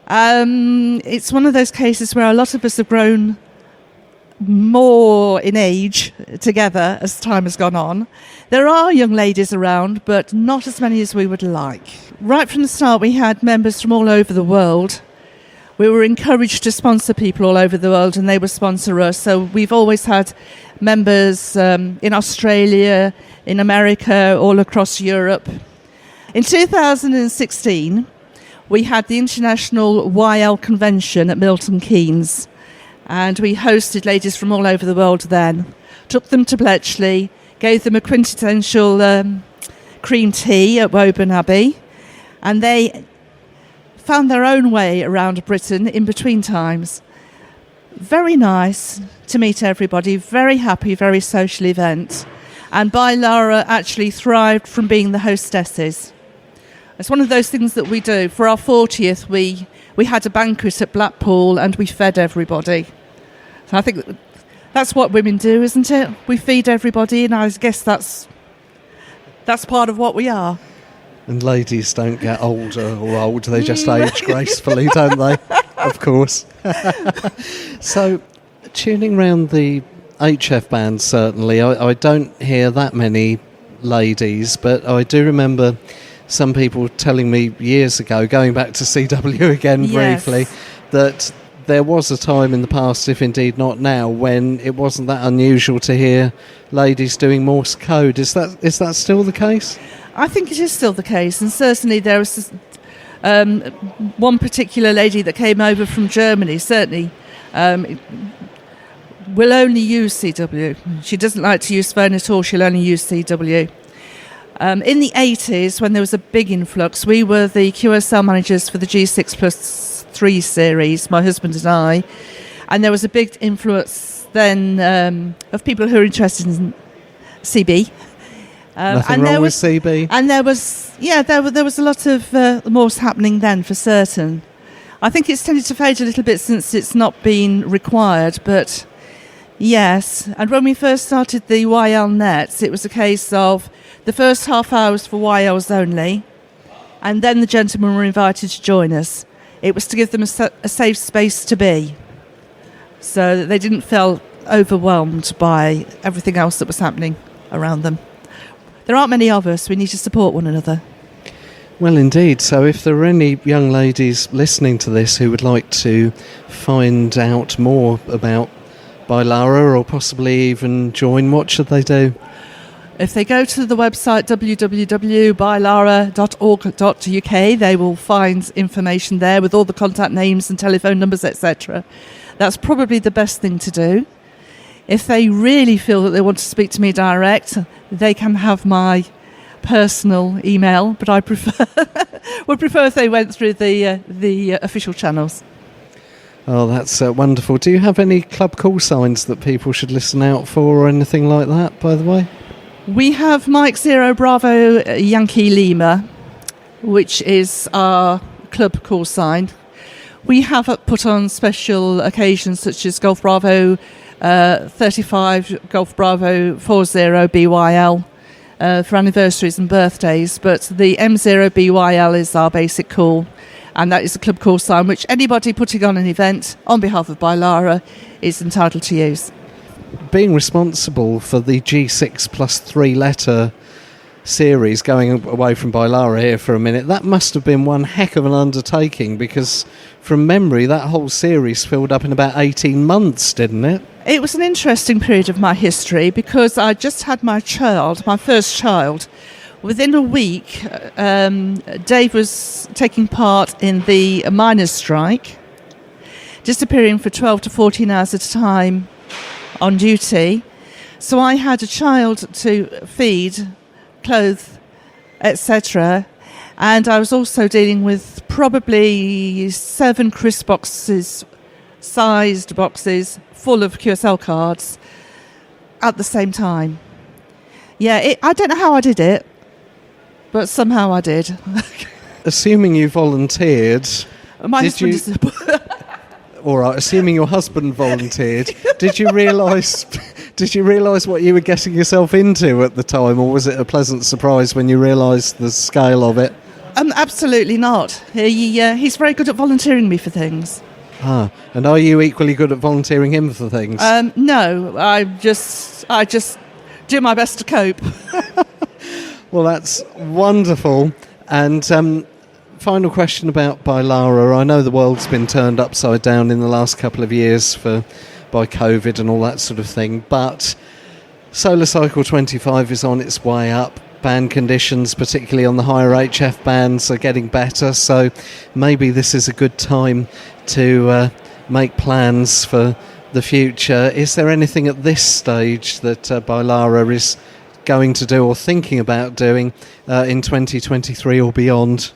It's one of those cases where a lot of us have grown more in age together as time has gone on. There are young ladies around, but not as many as we would like. Right from the start, we had members from all over the world. We were encouraged to sponsor people all over the world, and they would sponsor us. So we've always had members in Australia, in America, all across Europe. In 2016, we had the International YL Convention at Milton Keynes, and we hosted ladies from all over the world then. Took them to Bletchley, gave them a quintessential cream tea at Woburn Abbey, and they found their own way around Britain in between times. Very nice to meet everybody, very happy, very social event. And Bailara actually thrived from being the hostesses. It's one of those things that we do. For our 40th, we had a banquet at Blackpool and we fed everybody. So I think that's what women do, isn't it? We feed everybody, and I guess that's part of what we are. And ladies don't get older or old, they just age gracefully, don't they? Of course. So, tuning round the HF band, certainly, I don't hear that many ladies, but I do remember some people telling me years ago, going back to CW again briefly, that there was a time in the past, if indeed not now, when it wasn't that unusual to hear ladies doing Morse code. Is that still the case? I think it is still the case, and certainly there was one particular lady that came over from Germany, certainly will only use CW. She doesn't like to use phone at all, she'll only use CW. In the 80s, when there was a big influx, we were the QSL managers for the G6+3 series, my husband and I, and there was a big influence then of people who are interested in CB. Nothing wrong with CB. And there was a lot of Morse happening then, for certain. I think it's tended to fade a little bit since it's not been required, but yes. And when we first started the YL nets, it was a case of the first half hour was for YLs only, and then the gentlemen were invited to join us. It was to give them a safe space to be, so that they didn't feel overwhelmed by everything else that was happening around them. There aren't many of us. We need to support one another. Well, indeed. So if there are any young ladies listening to this who would like to find out more about Bailara or possibly even join, what should they do? If they go to the website www.bailara.org.uk, they will find information there with all the contact names and telephone numbers, etc. That's probably the best thing to do. If they really feel that they want to speak to me direct, they can have my personal email, but I would prefer if they went through the official channels. Oh, that's wonderful. Do you have any club call signs that people should listen out for or anything like that, by the way? We have Mike 0 Bravo Yankee Lima, which is our club call sign. We have put on special occasions such as Golf Bravo 35, Golf Bravo 40 BYL for anniversaries and birthdays, but the M0 BYL is our basic call, and that is a club call sign which anybody putting on an event on behalf of Bailara is entitled to use. Being responsible for the G6+3 letter series, going away from Bailara here for a minute, that must have been one heck of an undertaking, because from memory that whole series filled up in about 18 months, didn't it? It was an interesting period of my history because I just had my first child. Within a week, Dave was taking part in the miners' strike, disappearing for 12 to 14 hours at a time on duty. So I had a child to feed, clothe, etc. And I was also dealing with probably 7 crisp boxes, sized boxes, full of QSL cards at the same time. Yeah, I don't know how I did it, but somehow I did. Assuming you volunteered, all right, assuming your husband volunteered, did you realise what you were getting yourself into at the time, or was it a pleasant surprise when you realised the scale of it? Absolutely not. He's very good at volunteering me for things. And are you equally good at volunteering him for things? No, I just do my best to cope. Well, that's wonderful. And final question about Bailara. I know the world's been turned upside down in the last couple of years by COVID and all that sort of thing, but Solar Cycle 25 is on its way up. Band conditions, particularly on the higher HF bands, are getting better, so maybe this is a good time to make plans for the future. Is there anything at this stage that Bailara is going to do or thinking about doing in 2023 or beyond?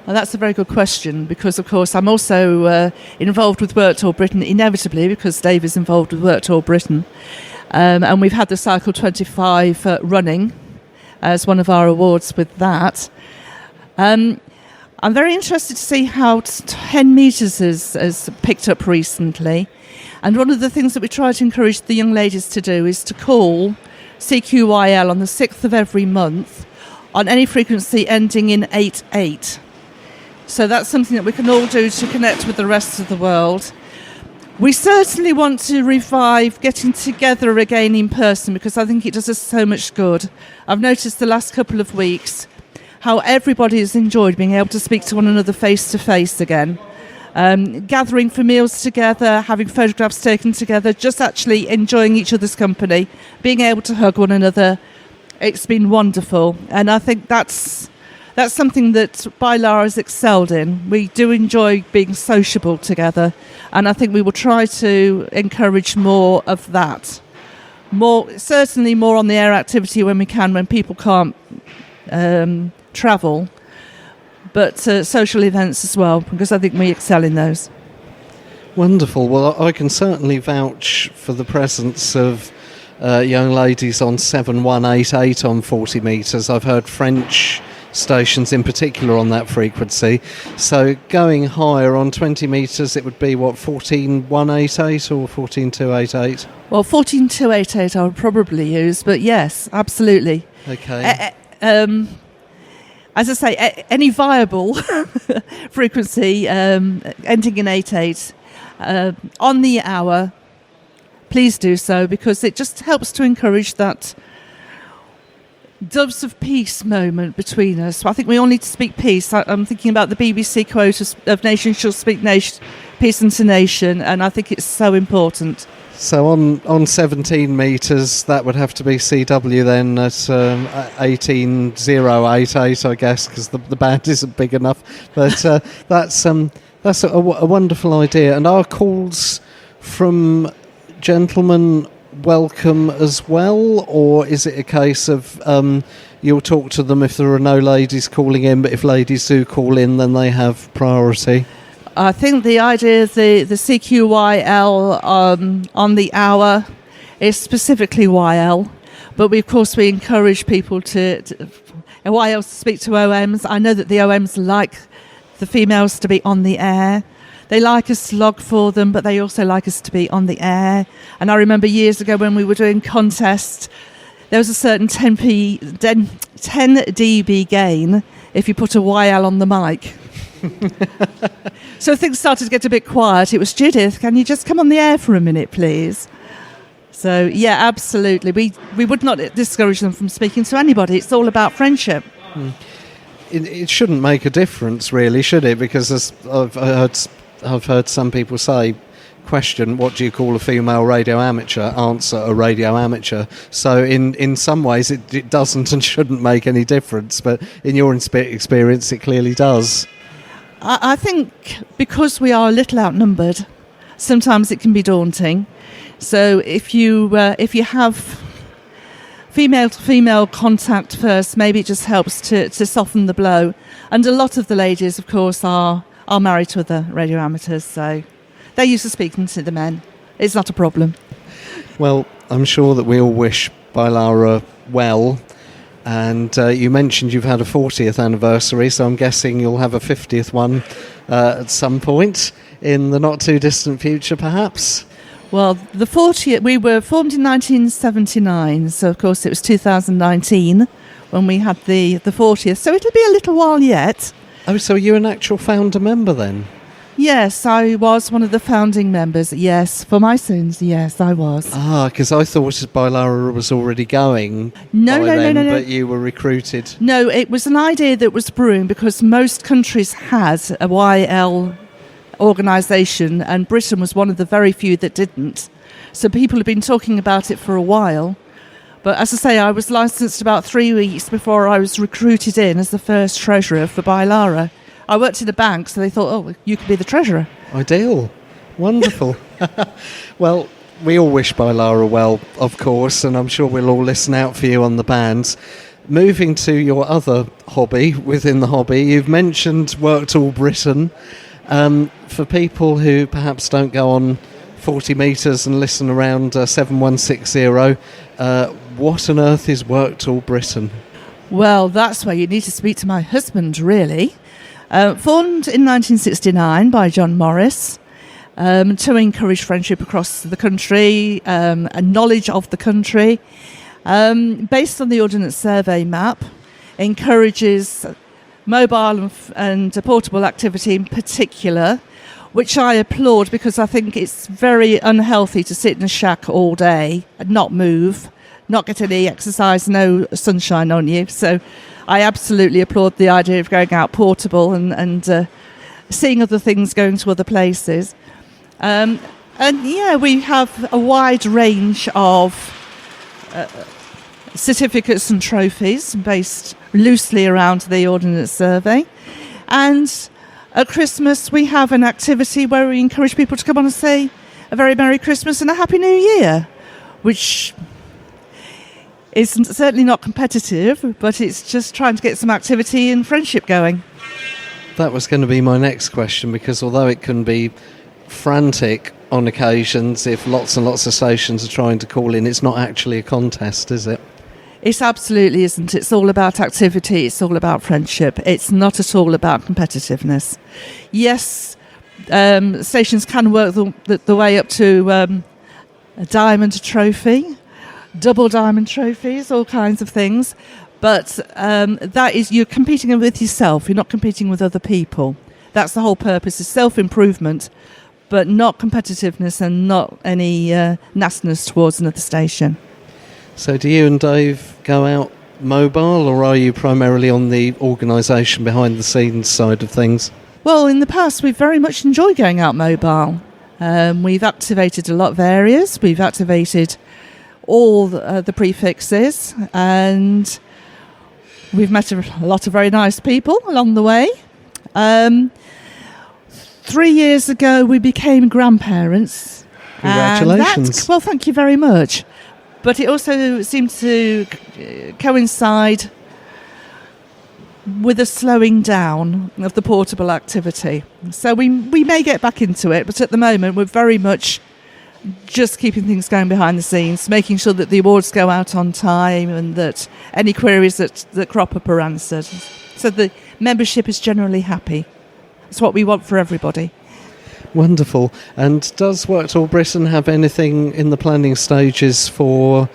Well, that's a very good question, because of course I'm also involved with Work Tour Britain, inevitably, because Dave is involved with Work Tour Britain, and we've had the Cycle 25 running as one of our awards with that. I'm very interested to see how 10 metres has picked up recently. And one of the things that we try to encourage the young ladies to do is to call CQYL on the 6th of every month on any frequency ending in 88. So that's something that we can all do to connect with the rest of the world. We certainly want to revive getting together again in person, because I think it does us so much good. I've noticed the last couple of weeks how everybody has enjoyed being able to speak to one another face to face again. Gathering for meals together, having photographs taken together, just actually enjoying each other's company, being able to hug one another. It's been wonderful. And I think that's something that Bailara has excelled in. We do enjoy being sociable together, and I think we will try to encourage more of that. Certainly more on the air activity when we can, when people can't travel, but social events as well, because I think we excel in those. Wonderful. Well, I can certainly vouch for the presence of young ladies on 7188 on 40 metres. I've heard French stations in particular on that frequency. So going higher on 20 metres, it would be, 14188 or 14288? Well, 14288 I would probably use, but yes, absolutely. Okay. As I say, any viable frequency ending in 88 on the hour, please do so, because it just helps to encourage that doves of peace moment between us. I think we all need to speak peace. I'm thinking about the BBC quote of "Nation shall speak nation, peace unto nation," and I think it's so important. So on 17 metres, that would have to be CW then at 18088, I guess, because the band isn't big enough. But that's a wonderful idea. And our calls from gentlemen welcome as well, or is it a case of you'll talk to them if there are no ladies calling in, but if ladies do call in, then they have priority? I think the idea of the CQYL on the hour is specifically YL, but of course we encourage people to YLs to speak to OMs. I know that the OMs like the females to be on the air. They like us to log for them, but they also like us to be on the air. And I remember years ago when we were doing contests, there was a certain 10 dB gain if you put a YL on the mic. So things started to get a bit quiet. It was, "Judith, can you just come on the air for a minute, please?" So, yeah, absolutely. We would not discourage them from speaking to anybody. It's all about friendship. It shouldn't make a difference, really, should it? Because as I've heard some people say, question, what do you call a female radio amateur? Answer, a radio amateur. So in some ways it doesn't and shouldn't make any difference, but in your experience it clearly does. I think because we are a little outnumbered, sometimes it can be daunting. So if you have female-to-female contact first, maybe it just helps to soften the blow. And a lot of the ladies, of course, are married to other radio amateurs, so they're used to speaking to the men. It's not a problem. Well, I'm sure that we all wish Bailara well. And you mentioned you've had a 40th anniversary, so I'm guessing you'll have a 50th one at some point in the not-too-distant future, perhaps? Well, the 40th, we were formed in 1979, so of course it was 2019 when we had the 40th. So it'll be a little while yet. Oh, so you're an actual founder member then? Yes, I was one of the founding members. Yes, for my sins, yes, I was. Ah, because I thought Bailara was already going. No. But you were recruited. No, it was an idea that was brewing because most countries had a YL organisation, and Britain was one of the very few that didn't. So people have been talking about it for a while. But as I say, I was licensed about 3 weeks before I was recruited in as the first treasurer for Bailara. I worked in a bank, so they thought, oh, you could be the treasurer. Ideal. Wonderful. Well, we all wish Bailara well, of course, and I'm sure we'll all listen out for you on the bands. Moving to your other hobby within the hobby, you've mentioned Worked All Britain. For people who perhaps don't go on 40 metres and listen around 7160, what on earth is Worked All Britain? Well, that's where you need to speak to my husband, really. Formed in 1969 by John Morris to encourage friendship across the country and knowledge of the country. Based on the Ordnance Survey map, encourages mobile and portable activity in particular, which I applaud because I think it's very unhealthy to sit in a shack all day and not move, not get any exercise, no sunshine on you. So I absolutely applaud the idea of going out portable and seeing other things, going to other places. And yeah, we have a wide range of certificates and trophies based loosely around the Ordnance Survey. And at Christmas, we have an activity where we encourage people to come on and say a very Merry Christmas and a Happy New Year, which is certainly not competitive, but it's just trying to get some activity and friendship going. That was going to be my next question, because although it can be frantic on occasions if lots and lots of stations are trying to call in, it's not actually a contest, is it? It absolutely isn't. It's all about activity. It's all about friendship. It's not at all about competitiveness. Yes, stations can work the way up to a diamond trophy, double diamond trophies, all kinds of things. But that is, you're competing with yourself. You're not competing with other people. That's the whole purpose, is self-improvement, but not competitiveness and not any nastiness towards another station. So do you and Dave go out mobile, or are you primarily on the organisation behind the scenes side of things? Well, in the past, we've very much enjoyed going out mobile. We've activated a lot of areas. We've activated all the prefixes, and we've met a lot of very nice people along the way. 3 years ago, we became grandparents. Congratulations. Well, thank you very much. But it also seemed to coincide with a slowing down of the portable activity. So we may get back into it, but at the moment we're very much just keeping things going behind the scenes, making sure that the awards go out on time and that any queries that crop up are answered. So the membership is generally happy. It's what we want for everybody. Wonderful. And does Worked All Britain have anything in the planning stages for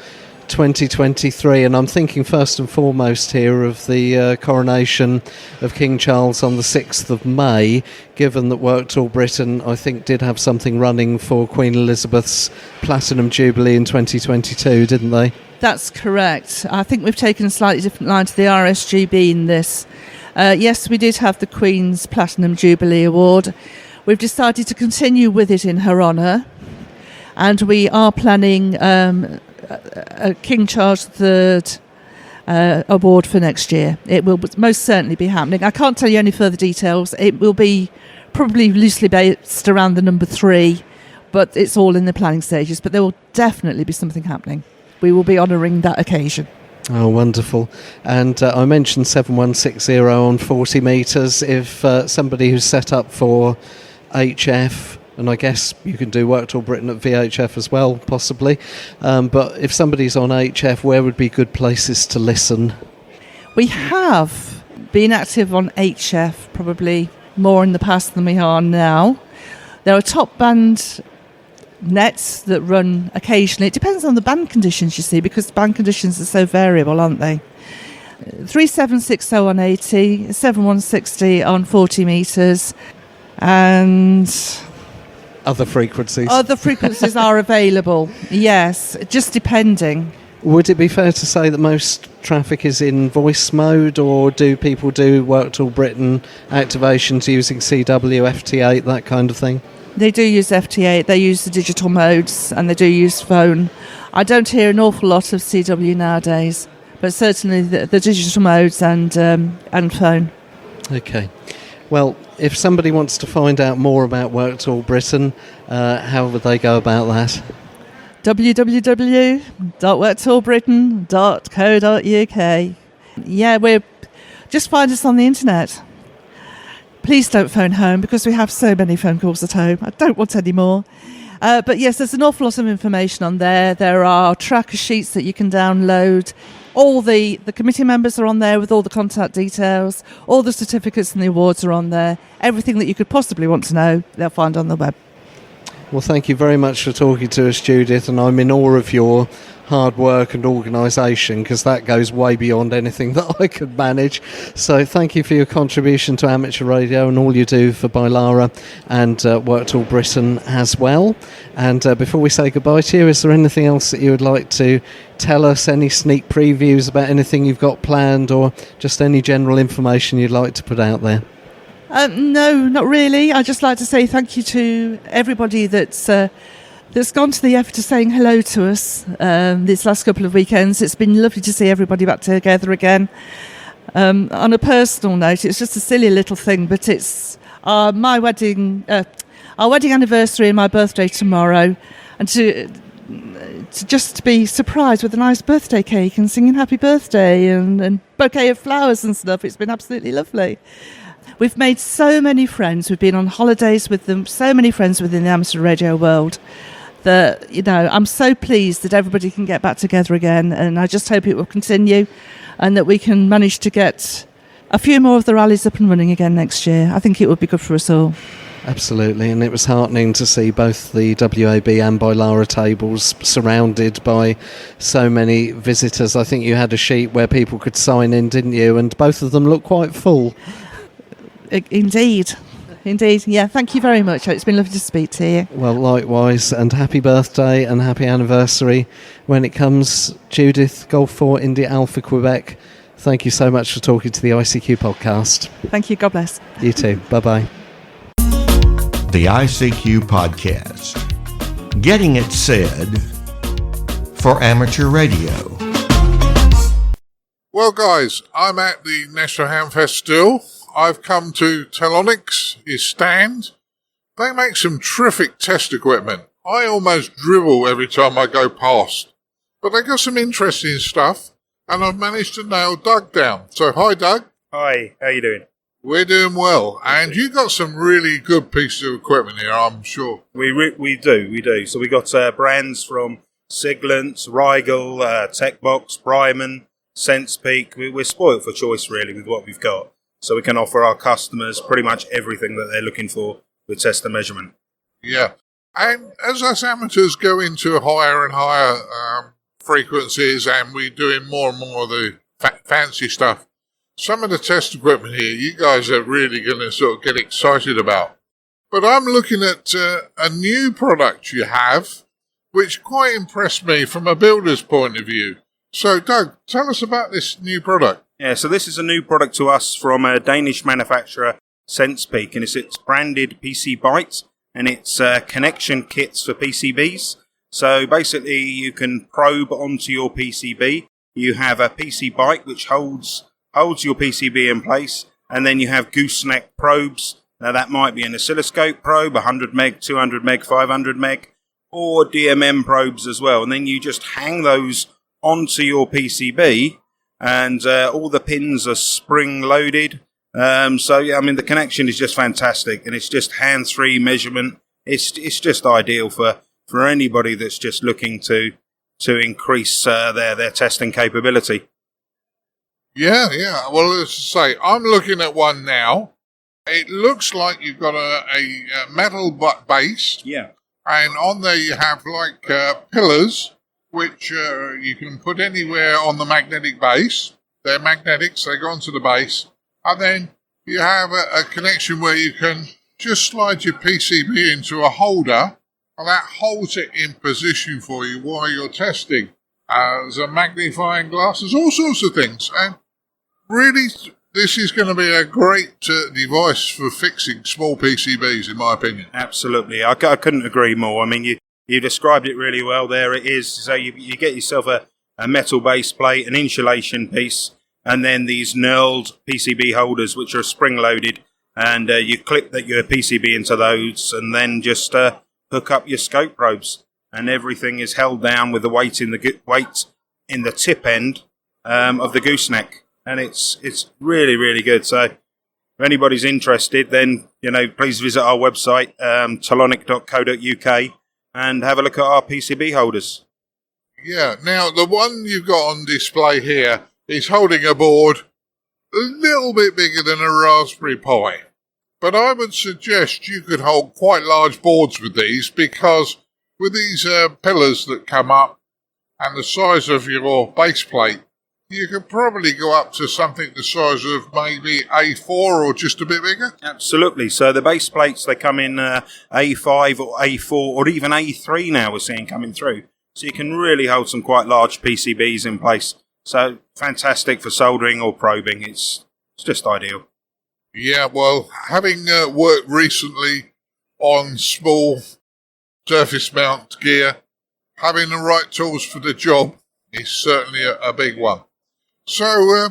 2023? And I'm thinking first and foremost here of the coronation of King Charles on the 6th of May, given that Worked All Britain, I think, did have something running for Queen Elizabeth's Platinum Jubilee in 2022, didn't they? That's correct. I think we've taken a slightly different line to the RSGB in this. Yes, we did have the Queen's Platinum Jubilee Award. We've decided to continue with it in her honour, and we are planning a King Charles III award for next year. It will most certainly be happening. I can't tell you any further details. It will be probably loosely based around the number 3, but it's all in the planning stages. But there will definitely be something happening. We will be honouring that occasion. Oh, wonderful. And I mentioned 7160 on 40 metres. If somebody who's set up for HF, and I guess you can do Worked All Britain at VHF as well, possibly, but if somebody's on HF, where would be good places to listen? We have been active on HF probably more in the past than we are now. There are top band nets that run occasionally. It depends on the band conditions, you see, because band conditions are so variable, aren't they? 3760 on 80, 7160 on 40 metres, and other frequencies. Other frequencies are available, yes, just depending. Would it be fair to say that most traffic is in voice mode, or do people do Work Tool Britain activations using CW, FT8, that kind of thing? They do use FT8, they use the digital modes, and they do use phone. I don't hear an awful lot of CW nowadays, but certainly the digital modes and phone. Okay. Well, if somebody wants to find out more about Work Tool Britain, how would they go about that? www.worktoolbritain.co.uk. Yeah, just find us on the internet. Please don't phone home because we have so many phone calls at home. I don't want any more. But yes, there's an awful lot of information on there. There are tracker sheets that you can download. All the committee members are on there with all the contact details. All the certificates and the awards are on there. Everything that you could possibly want to know, they'll find on the web. Well, thank you very much for talking to us, Judith, and I'm in awe of your hard work and organisation, because that goes way beyond anything that I could manage. So thank you for your contribution to amateur radio and all you do for Bilara and Work Tool Britain as well. And before we say goodbye to you, is there anything else that you would like to tell us, any sneak previews about anything you've got planned, or just any general information you'd like to put out there? No, not really. I'd just like to say thank you to everybody that's gone to the effort of saying hello to us these last couple of weekends. It's been lovely to see everybody back together again. On a personal note, it's just a silly little thing, but it's our wedding anniversary and my birthday tomorrow, and to just be surprised with a nice birthday cake and singing happy birthday and bouquet of flowers and stuff. It's been absolutely lovely. We've made so many friends. We've been on holidays with them, so many friends within the amateur radio world that, I'm so pleased that everybody can get back together again, and I just hope it will continue and that we can manage to get a few more of the rallies up and running again next year. I think it would be good for us all. Absolutely, and it was heartening to see both the WAB and Bilara tables surrounded by so many visitors. I think you had a sheet where people could sign in, didn't you? And both of them look quite full. Indeed. Yeah, thank you very much. It's been lovely to speak to you. Well, likewise, and happy birthday and happy anniversary when it comes. Judith, Golf 4 India Alpha Quebec, thank you so much for talking to the ICQ podcast. Thank you, God bless. You too, bye-bye. The ICQ podcast. Getting it said for amateur radio. Well, guys, I'm at the National Hamfest still. I've come to Telonix, his stand. They make some terrific test equipment. I almost dribble every time I go past. But they got some interesting stuff, and I've managed to nail Doug down. So, hi, Doug. Hi, how you doing? We're doing well, and you got some really good pieces of equipment here, I'm sure. We do. So we got brands from Siglent, Rigel, Techbox, Bryman, SensePeak. We're spoilt for choice, really, with what we've got. So we can offer our customers pretty much everything that they're looking for with test and measurement. Yeah. And as us amateurs go into higher and higher frequencies, and we're doing more and more of the fancy stuff, some of the test equipment here, you guys are really going to sort of get excited about. But I'm looking at a new product you have, which quite impressed me from a builder's point of view. So, Doug, tell us about this new product. Yeah, so this is a new product to us from a Danish manufacturer, SensePeak, and it's branded PC Byte, and it's connection kits for PCBs. So basically, you can probe onto your PCB. You have a PC Byte, which holds your PCB in place, and then you have gooseneck probes. Now that might be an oscilloscope probe, 100 meg, 200 meg, 500 meg, or DMM probes as well. And then you just hang those onto your PCB, and all the pins are spring loaded. So yeah, I mean the connection is just fantastic, and it's just hands-free measurement. It's just ideal for anybody that's just looking to increase their testing capability. Yeah. Well, as I say, I'm looking at one now. It looks like you've got a metal base. Yeah. And on there you have like pillars, which you can put anywhere on the magnetic base. they're magnetics, they go onto the base, and then you have a connection where you can just slide your PCB into a holder, and that holds it in position for you while you're testing. There's a magnifying glass, there's all sorts of things, and really this is going to be a great device for fixing small PCBs, in my opinion. Absolutely, I couldn't agree more. I mean, you described it really well. There it is. So you get yourself a metal base plate, an insulation piece, and then these knurled PCB holders, which are spring-loaded, and you clip your PCB into those, and then just hook up your scope probes, and everything is held down with the weight in the tip end of the gooseneck, and it's really, really good. So if anybody's interested, then please visit our website, telonic.co.uk, and have a look at our PCB holders. Yeah, now the one you've got on display here is holding a board a little bit bigger than a Raspberry Pi. But I would suggest you could hold quite large boards with these, because with these pillars that come up and the size of your base plate, you could probably go up to something the size of maybe A4 or just a bit bigger. Absolutely. So the base plates, they come in A5 or A4 or even A3 now we're seeing coming through. So you can really hold some quite large PCBs in place. So fantastic for soldering or probing. It's just ideal. Yeah, well, having worked recently on small surface mount gear, having the right tools for the job is certainly a big one. So,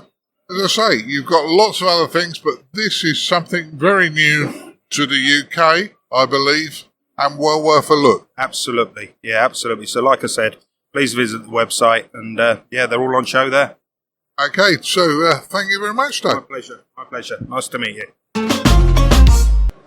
as I say, you've got lots of other things, but this is something very new to the UK, I believe, and well worth a look. Absolutely. Yeah, absolutely. So like I said, please visit the website, and they're all on show there. Okay, so thank you very much, Dave. My pleasure. My pleasure. Nice to meet you.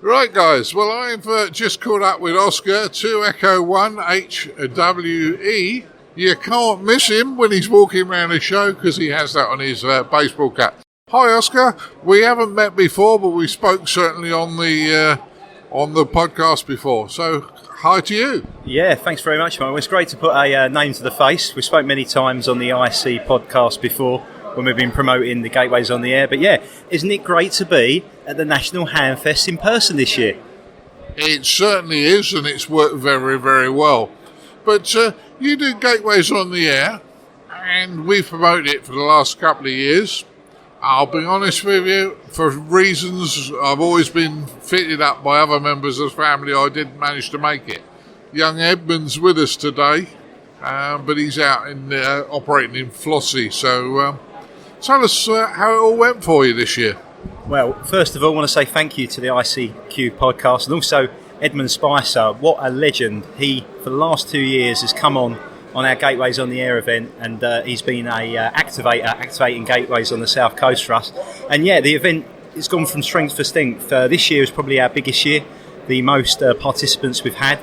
Right, guys. Well, I've just caught up with Oscar, 2 Echo 1 HWE. You can't miss him when he's walking around the show, because he has that on his baseball cap. Hi, Oscar. We haven't met before, but we spoke certainly on the podcast before. So, hi to you. Yeah, thanks very much, Mark. It's great to put a name to the face. We spoke many times on the IC podcast before when we've been promoting the Gateways on the Air. But yeah, isn't it great to be at the National Hamfest in person this year? It certainly is, and it's worked very, very well. But you do Gateways on the Air, and we've promoted it for the last couple of years. I'll be honest with you, for reasons I've always been fitted up by other members of the family, I didn't manage to make it. Young Edmund's with us today, but he's out operating in Flossie. So tell us how it all went for you this year. Well, first of all, I want to say thank you to the ICQ podcast, and also Edmund Spicer. What a legend. He, for the last 2 years, has come on our Gateways on the Air event, and he's been activating gateways on the South Coast for us. And yeah, the event has gone from strength to strength. This year is probably our biggest year, the most participants we've had.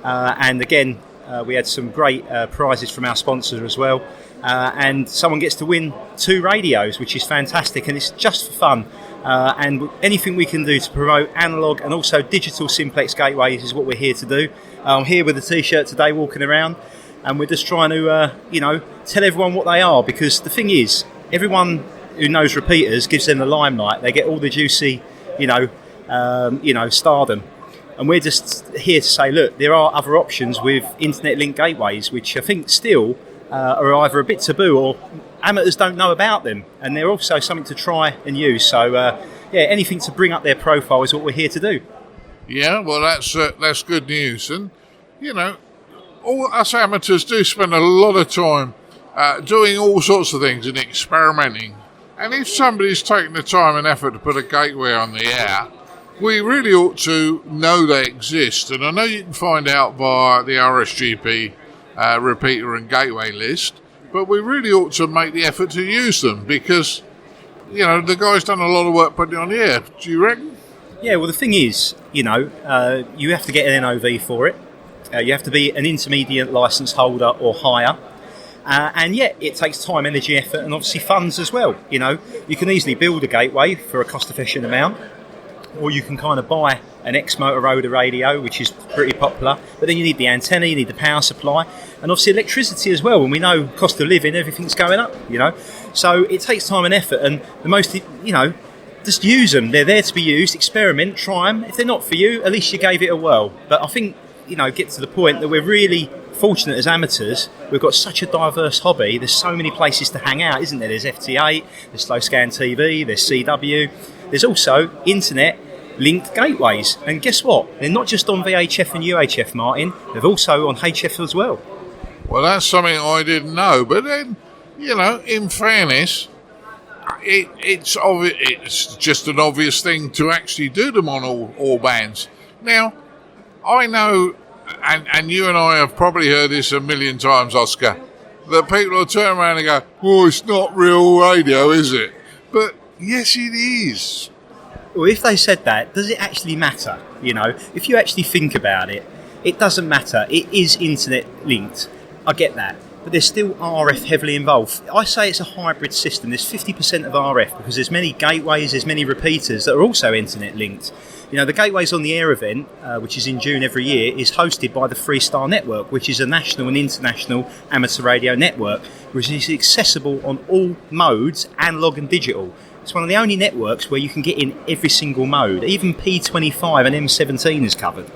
And again, we had some great prizes from our sponsors as well. And someone gets to win 2 radios, which is fantastic, and it's just for fun. And anything we can do to promote analogue and also digital simplex gateways is what we're here to do. I'm here with a T-shirt today, walking around, and we're just trying to, tell everyone what they are, because the thing is, everyone who knows repeaters gives them the limelight. They get all the juicy, stardom. And we're just here to say, look, there are other options with internet-linked gateways, which I think still are either a bit taboo or amateurs don't know about them. And they're also something to try and use. So, anything to bring up their profile is what we're here to do. Yeah, well, that's good news. And, all us amateurs do spend a lot of time doing all sorts of things and experimenting. And if somebody's taking the time and effort to put a gateway on the air, we really ought to know they exist. And I know you can find out via the RSGB repeater and gateway list, but we really ought to make the effort to use them, because, the guy's done a lot of work putting it on the air. Do you reckon? Yeah, well, the thing is, you have to get an NOV for it. You have to be an intermediate licence holder or higher. And yet it takes time, energy, effort, and obviously funds as well. You can easily build a gateway for a cost-efficient amount. or you can kind of buy an ex-Motorola radio, which is pretty popular, but then you need the antenna, you need the power supply, and obviously electricity as well. And we know cost of living, everything's going up, so it takes time and effort. And the most, just use them. They're there to be used. Experiment, try them. If they're not for you, at least you gave it a whirl. But I think, get to the point that we're really fortunate as amateurs. We've got such a diverse hobby. There's so many places to hang out, isn't there? There's FT8, there's Slow Scan TV, there's CW. There's also internet linked gateways. And guess what? They're not just on VHF and UHF, Martin. They're also on HF as well. Well, that's something I didn't know. But then, in fairness, it's just an obvious thing to actually do them on all bands. Now, I know, and you and I have probably heard this a million times, Oscar, that people will turn around and go, "Oh, it's not real radio, is it?" But yes, it is. Well, if they said that, does it actually matter? If you actually think about it, it doesn't matter. It is internet linked. I get that. But there's still RF heavily involved. I say it's a hybrid system. There's 50% of RF because there's many gateways, there's many repeaters that are also internet linked. The Gateways on the Air event, which is in June every year, is hosted by the Freestar Network, which is a national and international amateur radio network, which is accessible on all modes, analog and digital. It's one of the only networks where you can get in every single mode. Even P25 and M17 is covered.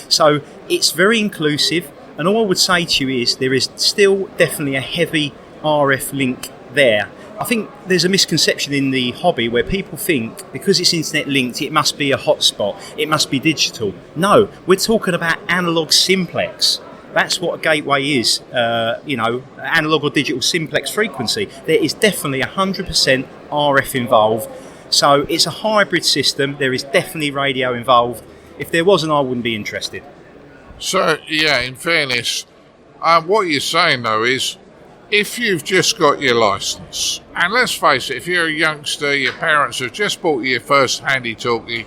So it's very inclusive. And all I would say to you is there is still definitely a heavy RF link there. I think there's a misconception in the hobby where people think because it's internet linked, it must be a hotspot, it must be digital. No, we're talking about analog simplex. That's what a gateway is, analog or digital simplex frequency. There is definitely 100% RF involved. So it's a hybrid system. There is definitely radio involved. If there wasn't, I wouldn't be interested. So, yeah, in fairness, what you're saying, though, is if you've just got your licence, and let's face it, if you're a youngster, your parents have just bought you your first handy-talkie,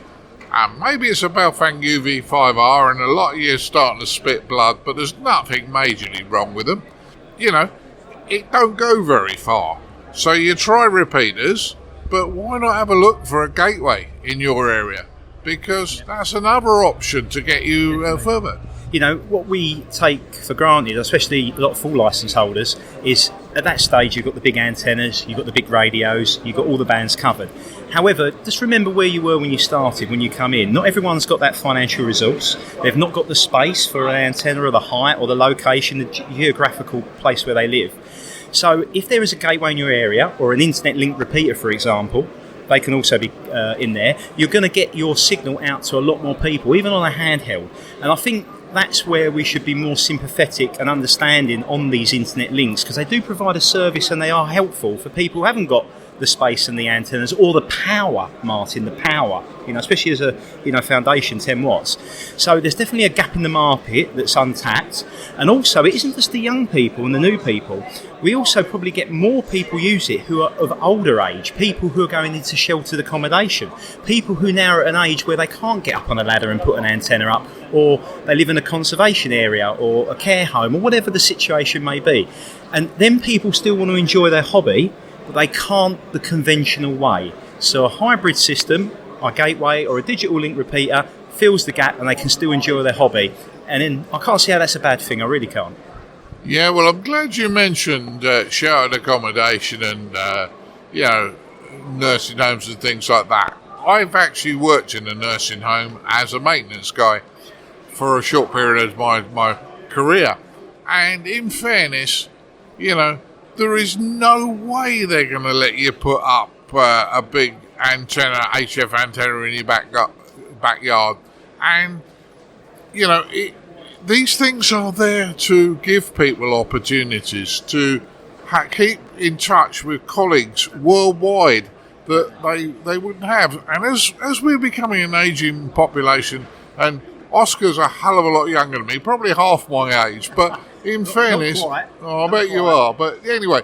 and maybe it's a Belfang UV5R and a lot of you are starting to spit blood, but there's nothing majorly wrong with them. It don't go very far. So you try repeaters, but why not have a look for a gateway in your area? Because that's another option to get you further. What we take for granted, especially a lot of full licence holders, is at that stage you've got the big antennas, you've got the big radios, you've got all the bands covered. However, just remember where you were when you started, when you come in. Not everyone's got that financial resource. They've not got the space for an antenna or the height or the location, the geographical place where they live. So if there is a gateway in your area, or an internet link repeater, for example, they can also be in there, you're going to get your signal out to a lot more people, even on a handheld. And I think that's where we should be more sympathetic and understanding on these internet links, because they do provide a service and they are helpful for people who haven't got the space and the antennas or the power, Martin, the power, especially as a foundation 10 watts. So there's definitely a gap in the market that's untapped. And also it isn't just the young people and the new people. We also probably get more people use it who are of older age, people who are going into sheltered accommodation, people who now are at an age where they can't get up on a ladder and put an antenna up, or they live in a conservation area or a care home or whatever the situation may be. And then people still want to enjoy their hobby, but they can't the conventional way. So a hybrid system, a gateway or a digital link repeater fills the gap and they can still enjoy their hobby. And then I can't see how that's a bad thing. I really can't. Yeah, well, I'm glad you mentioned sheltered accommodation and, nursing homes and things like that. I've actually worked in a nursing home as a maintenance guy for a short period of my career. And in fairness, there is no way they're going to let you put up a big antenna, HF antenna in your backyard. And, these things are there to give people opportunities to keep in touch with colleagues worldwide that they wouldn't have. And as we're becoming an ageing population, and Oscar's a hell of a lot younger than me, probably half my age, but in fairness, I bet you are. But anyway,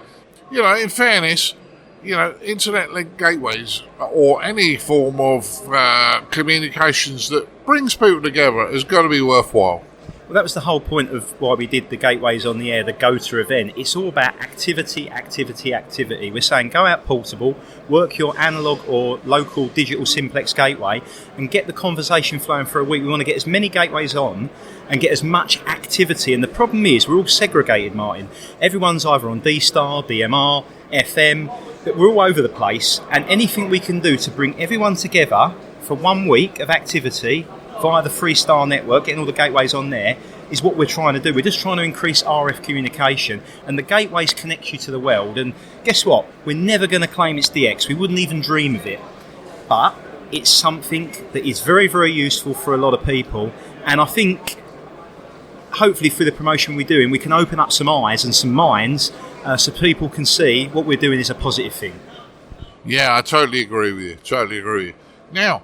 in fairness, internet link gateways or any form of communications that brings people together has got to be worthwhile. Well, that was the whole point of why we did the Gateways on the Air, the GOTA event. It's all about activity, activity, activity. We're saying go out portable, work your analogue or local digital simplex gateway and get the conversation flowing for a week. We want to get as many gateways on and get as much activity. And the problem is we're all segregated, Martin. Everyone's either on D-Star, DMR, FM, but we're all over the place. And anything we can do to bring everyone together for 1 week of activity via the Freestar network, getting all the gateways on there, is what we're trying to do. We're just trying to increase RF communication, and the gateways connect you to the world. And guess what? We're never going to claim it's DX. We wouldn't even dream of it. But it's something that is very, very useful for a lot of people. And I think, hopefully through the promotion we're doing, we can open up some eyes and some minds so people can see what we're doing is a positive thing. Yeah, I totally agree with you. Now,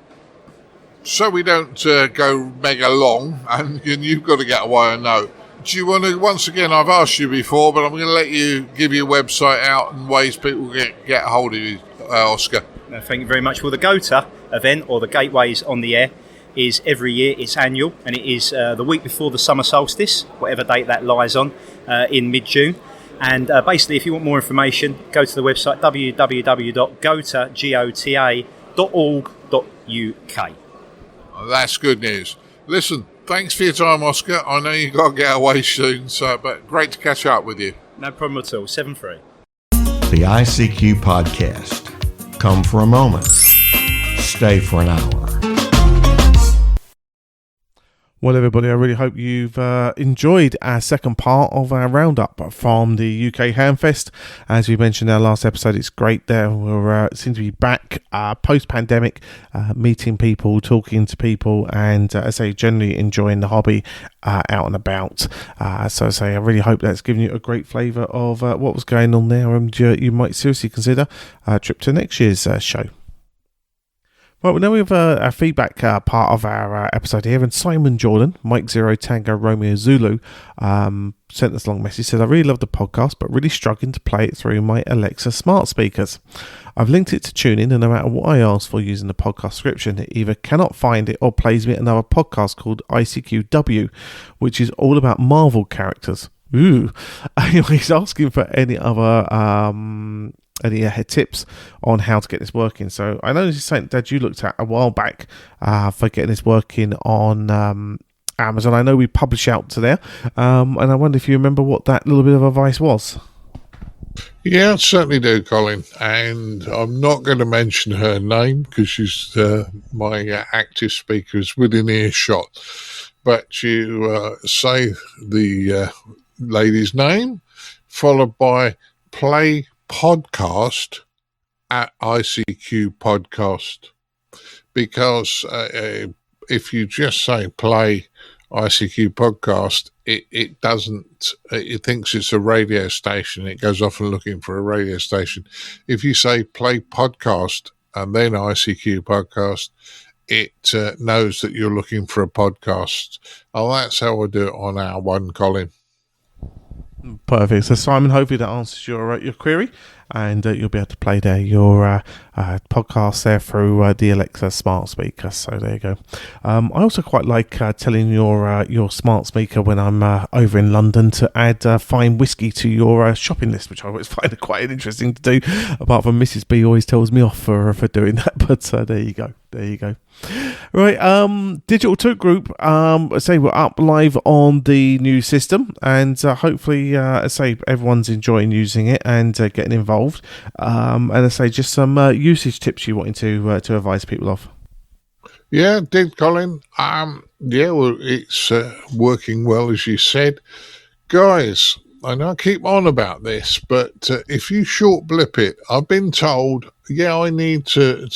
so we don't go mega long, and you've got to get away, I know. Do you want to, once again, I've asked you before, but I'm going to let you give your website out and ways people get a hold of you, Oscar. No, thank you very much. Well, the GOTA event, or the Gateways on the Air, is every year. It's annual, and it is the week before the summer solstice, whatever date that lies on, in mid-June. And basically, if you want more information, go to the website www.gota.org.uk. That's good news. Listen, thanks for your time, Oscar. I know you've got to get away soon, but great to catch up with you. No problem at all. 7-3. The ICQ podcast. Come for a moment. Stay for an hour. Well, everybody, I really hope you've enjoyed our second part of our roundup from the UK Hamfest. As we mentioned in our last episode, it's great there. We're seem to be back post-pandemic, meeting people, talking to people, and as I say, generally enjoying the hobby out and about. So I say, I really hope that's given you a great flavour of what was going on there, and you might seriously consider a trip to next year's show. Well, now we have a feedback part of our episode here, and Simon Jordan, Mike Zero Tango Romeo Zulu, sent us a long message, said, I really love the podcast, but really struggling to play it through my Alexa smart speakers. I've linked it to TuneIn, and no matter what I ask for using the podcast description, it either cannot find it or plays me another podcast called ICQW, which is all about Marvel characters. Ooh. He's asking for any other any tips on how to get this working. So I know this is something that you looked at a while back for getting this working on Amazon. I know we publish out to there, and I wonder if you remember what that little bit of advice was. Yeah, I certainly do, Colin. And I'm not going to mention her name because she's my active speaker is within earshot. But you say the lady's name followed by play podcast at ICQ podcast, because if you just say play ICQ podcast, it doesn't, it thinks it's a radio station. It goes off and looking for a radio station. If you say play podcast and then ICQ podcast, it knows that you're looking for a podcast. Oh, that's how we do it on our one, Colin. Perfect. So Simon, hopefully that answers your query, and you'll be able to play there your podcast there through the Alexa smart speaker. So there you go. I also quite like telling your smart speaker when I'm over in London to add fine whiskey to your shopping list, which I always find quite interesting to do. Apart from Mrs. B always tells me off for doing that, but there you go. Right, Digital Toot Group, say we're up live on the new system, and hopefully, say everyone's enjoying using it and getting involved. And I say just some usage tips you wanted to advise people of. Yeah, did Colin. Yeah, well, it's working well, as you said, guys. I know I keep on about this, but if you short blip it, I've been told, yeah, I need to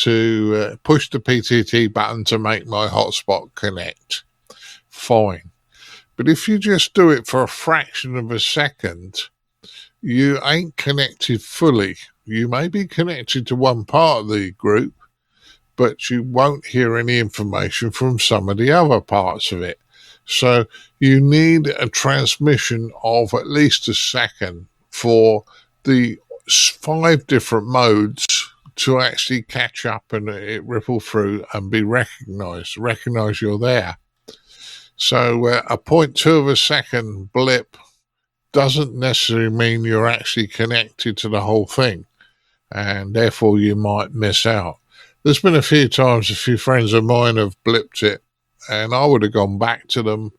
push the PTT button to make my hotspot connect. Fine. But if you just do it for a fraction of a second, you ain't connected fully. You may be connected to one part of the group, but you won't hear any information from some of the other parts of it. So you need a transmission of at least a second for the 5 different modes to actually catch up and it ripple through and be recognize you're there. So a 0.2 of a second blip doesn't necessarily mean you're actually connected to the whole thing, and therefore you might miss out. There's been a few times a few friends of mine have blipped it, and I would have gone back to them,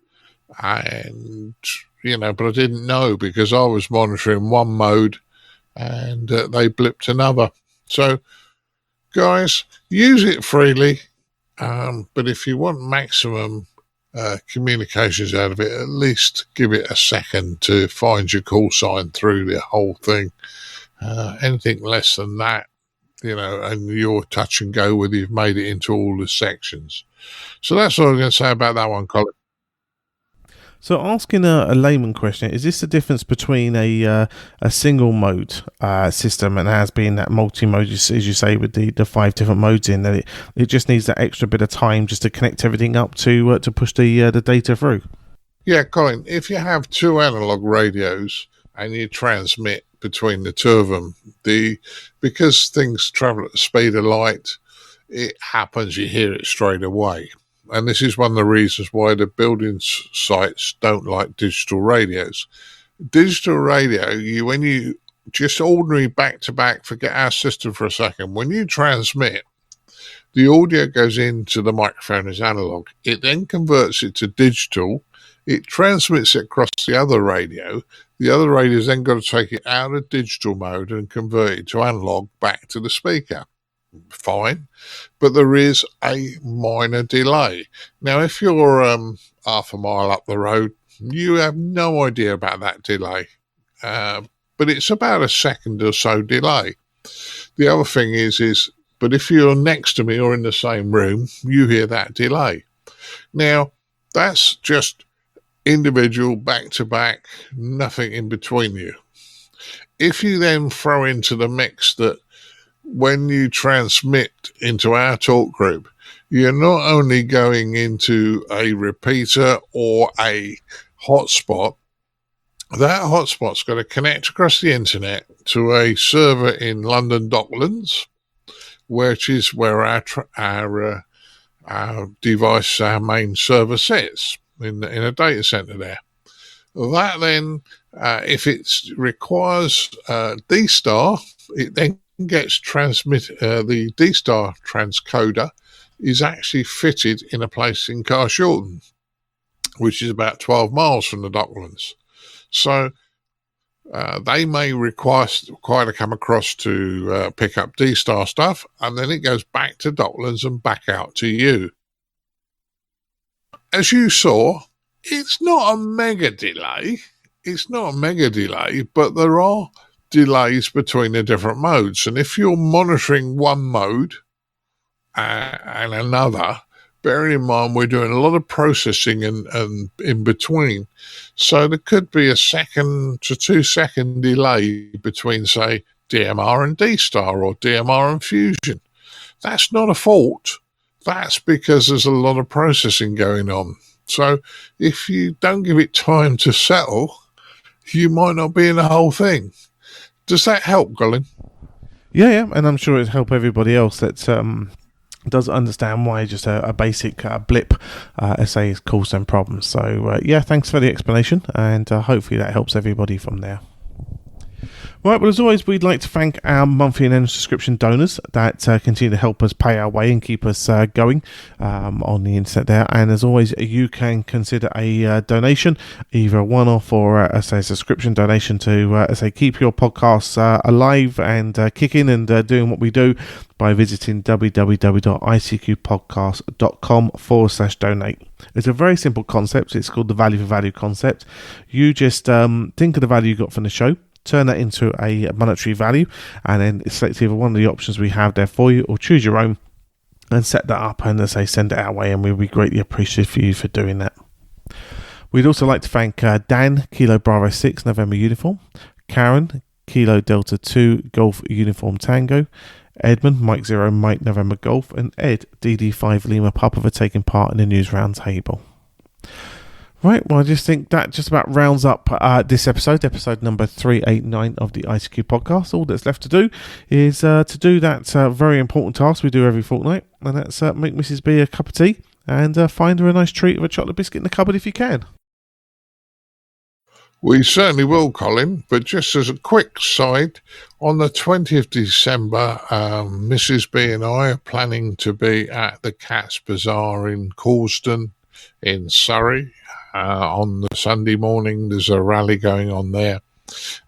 and but I didn't know because I was monitoring one mode and they blipped another. So guys, use it freely, but if you want maximum communications out of it, at least give it a second to find your call sign through the whole thing. Anything less than that, and you're touch and go whether you've made it into all the sections. So that's all I'm going to say about that one, Colin. So asking a layman question, is this the difference between a single mode system and as being that multi-mode, as you say, with the 5 different modes in, that it just needs that extra bit of time just to connect everything up to push the data through? Yeah, Colin, if you have 2 analog radios and you transmit between the 2 of them, because things travel at the speed of light, it happens, you hear it straight away. And this is one of the reasons why the building sites don't like digital radios. Digital radio, when you just ordinary back-to-back, forget our system for a second, when you transmit, the audio goes into the microphone as analog. It then converts it to digital. It transmits it across the other radio. The other radio's then got to take it out of digital mode and convert it to analog back to the speaker. Fine, but there is a minor delay. Now, if you're half a mile up the road, you have no idea about that delay, but it's about a second or so delay. The other thing is, but if you're next to me or in the same room, you hear that delay. Now, that's just individual, back-to-back, nothing in between you. If you then throw into the mix that when you transmit into our talk group, you're not only going into a repeater or a hotspot, that hotspot's got to connect across the internet to a server in London Docklands, which is where our device, our main server sits in a data center there. That then, if it requires D-Star, it then gets the D-Star transcoder is actually fitted in a place in Carshalton, which is about 12 miles from the Docklands. So they may require to come across to pick up D-Star stuff, and then it goes back to Docklands and back out to you. As you saw, it's not a mega delay. But there are delays between the different modes. And if you're monitoring one mode and another, bearing in mind we're doing a lot of processing and in between. So there could be a 1 to 2 second delay between, say, DMR and D-Star or DMR and Fusion. That's not a fault. That's because there's a lot of processing going on. So if you don't give it time to settle, you might not be in the whole thing. Does that help, Colin? Yeah, and I'm sure it'll help everybody else that does understand why just a basic blip SA causes some problems. So, thanks for the explanation, and hopefully that helps everybody from there. Right, well, as always, we'd like to thank our monthly and annual subscription donors that continue to help us pay our way and keep us going on the internet there. And as always, you can consider a donation, either a one-off or a subscription donation to keep your podcasts alive and kicking and doing what we do by visiting www.icqpodcast.com/donate. It's a very simple concept. It's called the value for value concept. You just think of the value you got from the show, turn that into a monetary value, and then select either one of the options we have there for you, or choose your own and set that up and send it our way, and we'll be greatly appreciative for you for doing that. We'd also like to thank Dan, Kilo Bravo 6 November Uniform, Caryn, Kilo Delta 2 Golf Uniform Tango, Edmund, Mike 0 Mike November Golf, and Ed, DD5 Lima Papa, for taking part in the news round table. Right, well, I just think that just about rounds up this episode number 389 of the ICQ podcast. All that's left to do is to do that very important task we do every fortnight, and that's make Mrs. B a cup of tea and find her a nice treat of a chocolate biscuit in the cupboard if you can. We certainly will, Colin, but just as a quick side, on the 20th of December, Mrs. B and I are planning to be at the Cats Bazaar in Causden in Surrey. On the Sunday morning, there's a rally going on there,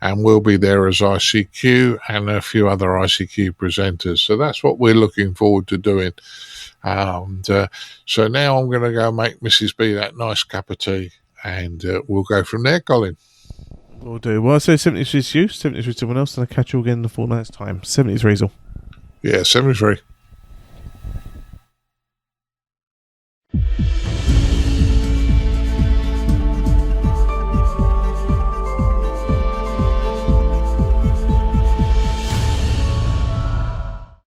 and we'll be there as ICQ and a few other ICQ presenters. So that's what we're looking forward to doing. So now I'm going to go make Mrs. B that nice cup of tea, and we'll go from there, Colin. We'll do. Well, I say 73 to you, 73 to someone else, and I'll catch you again in a fortnight's time. 73's all. Yeah, 73.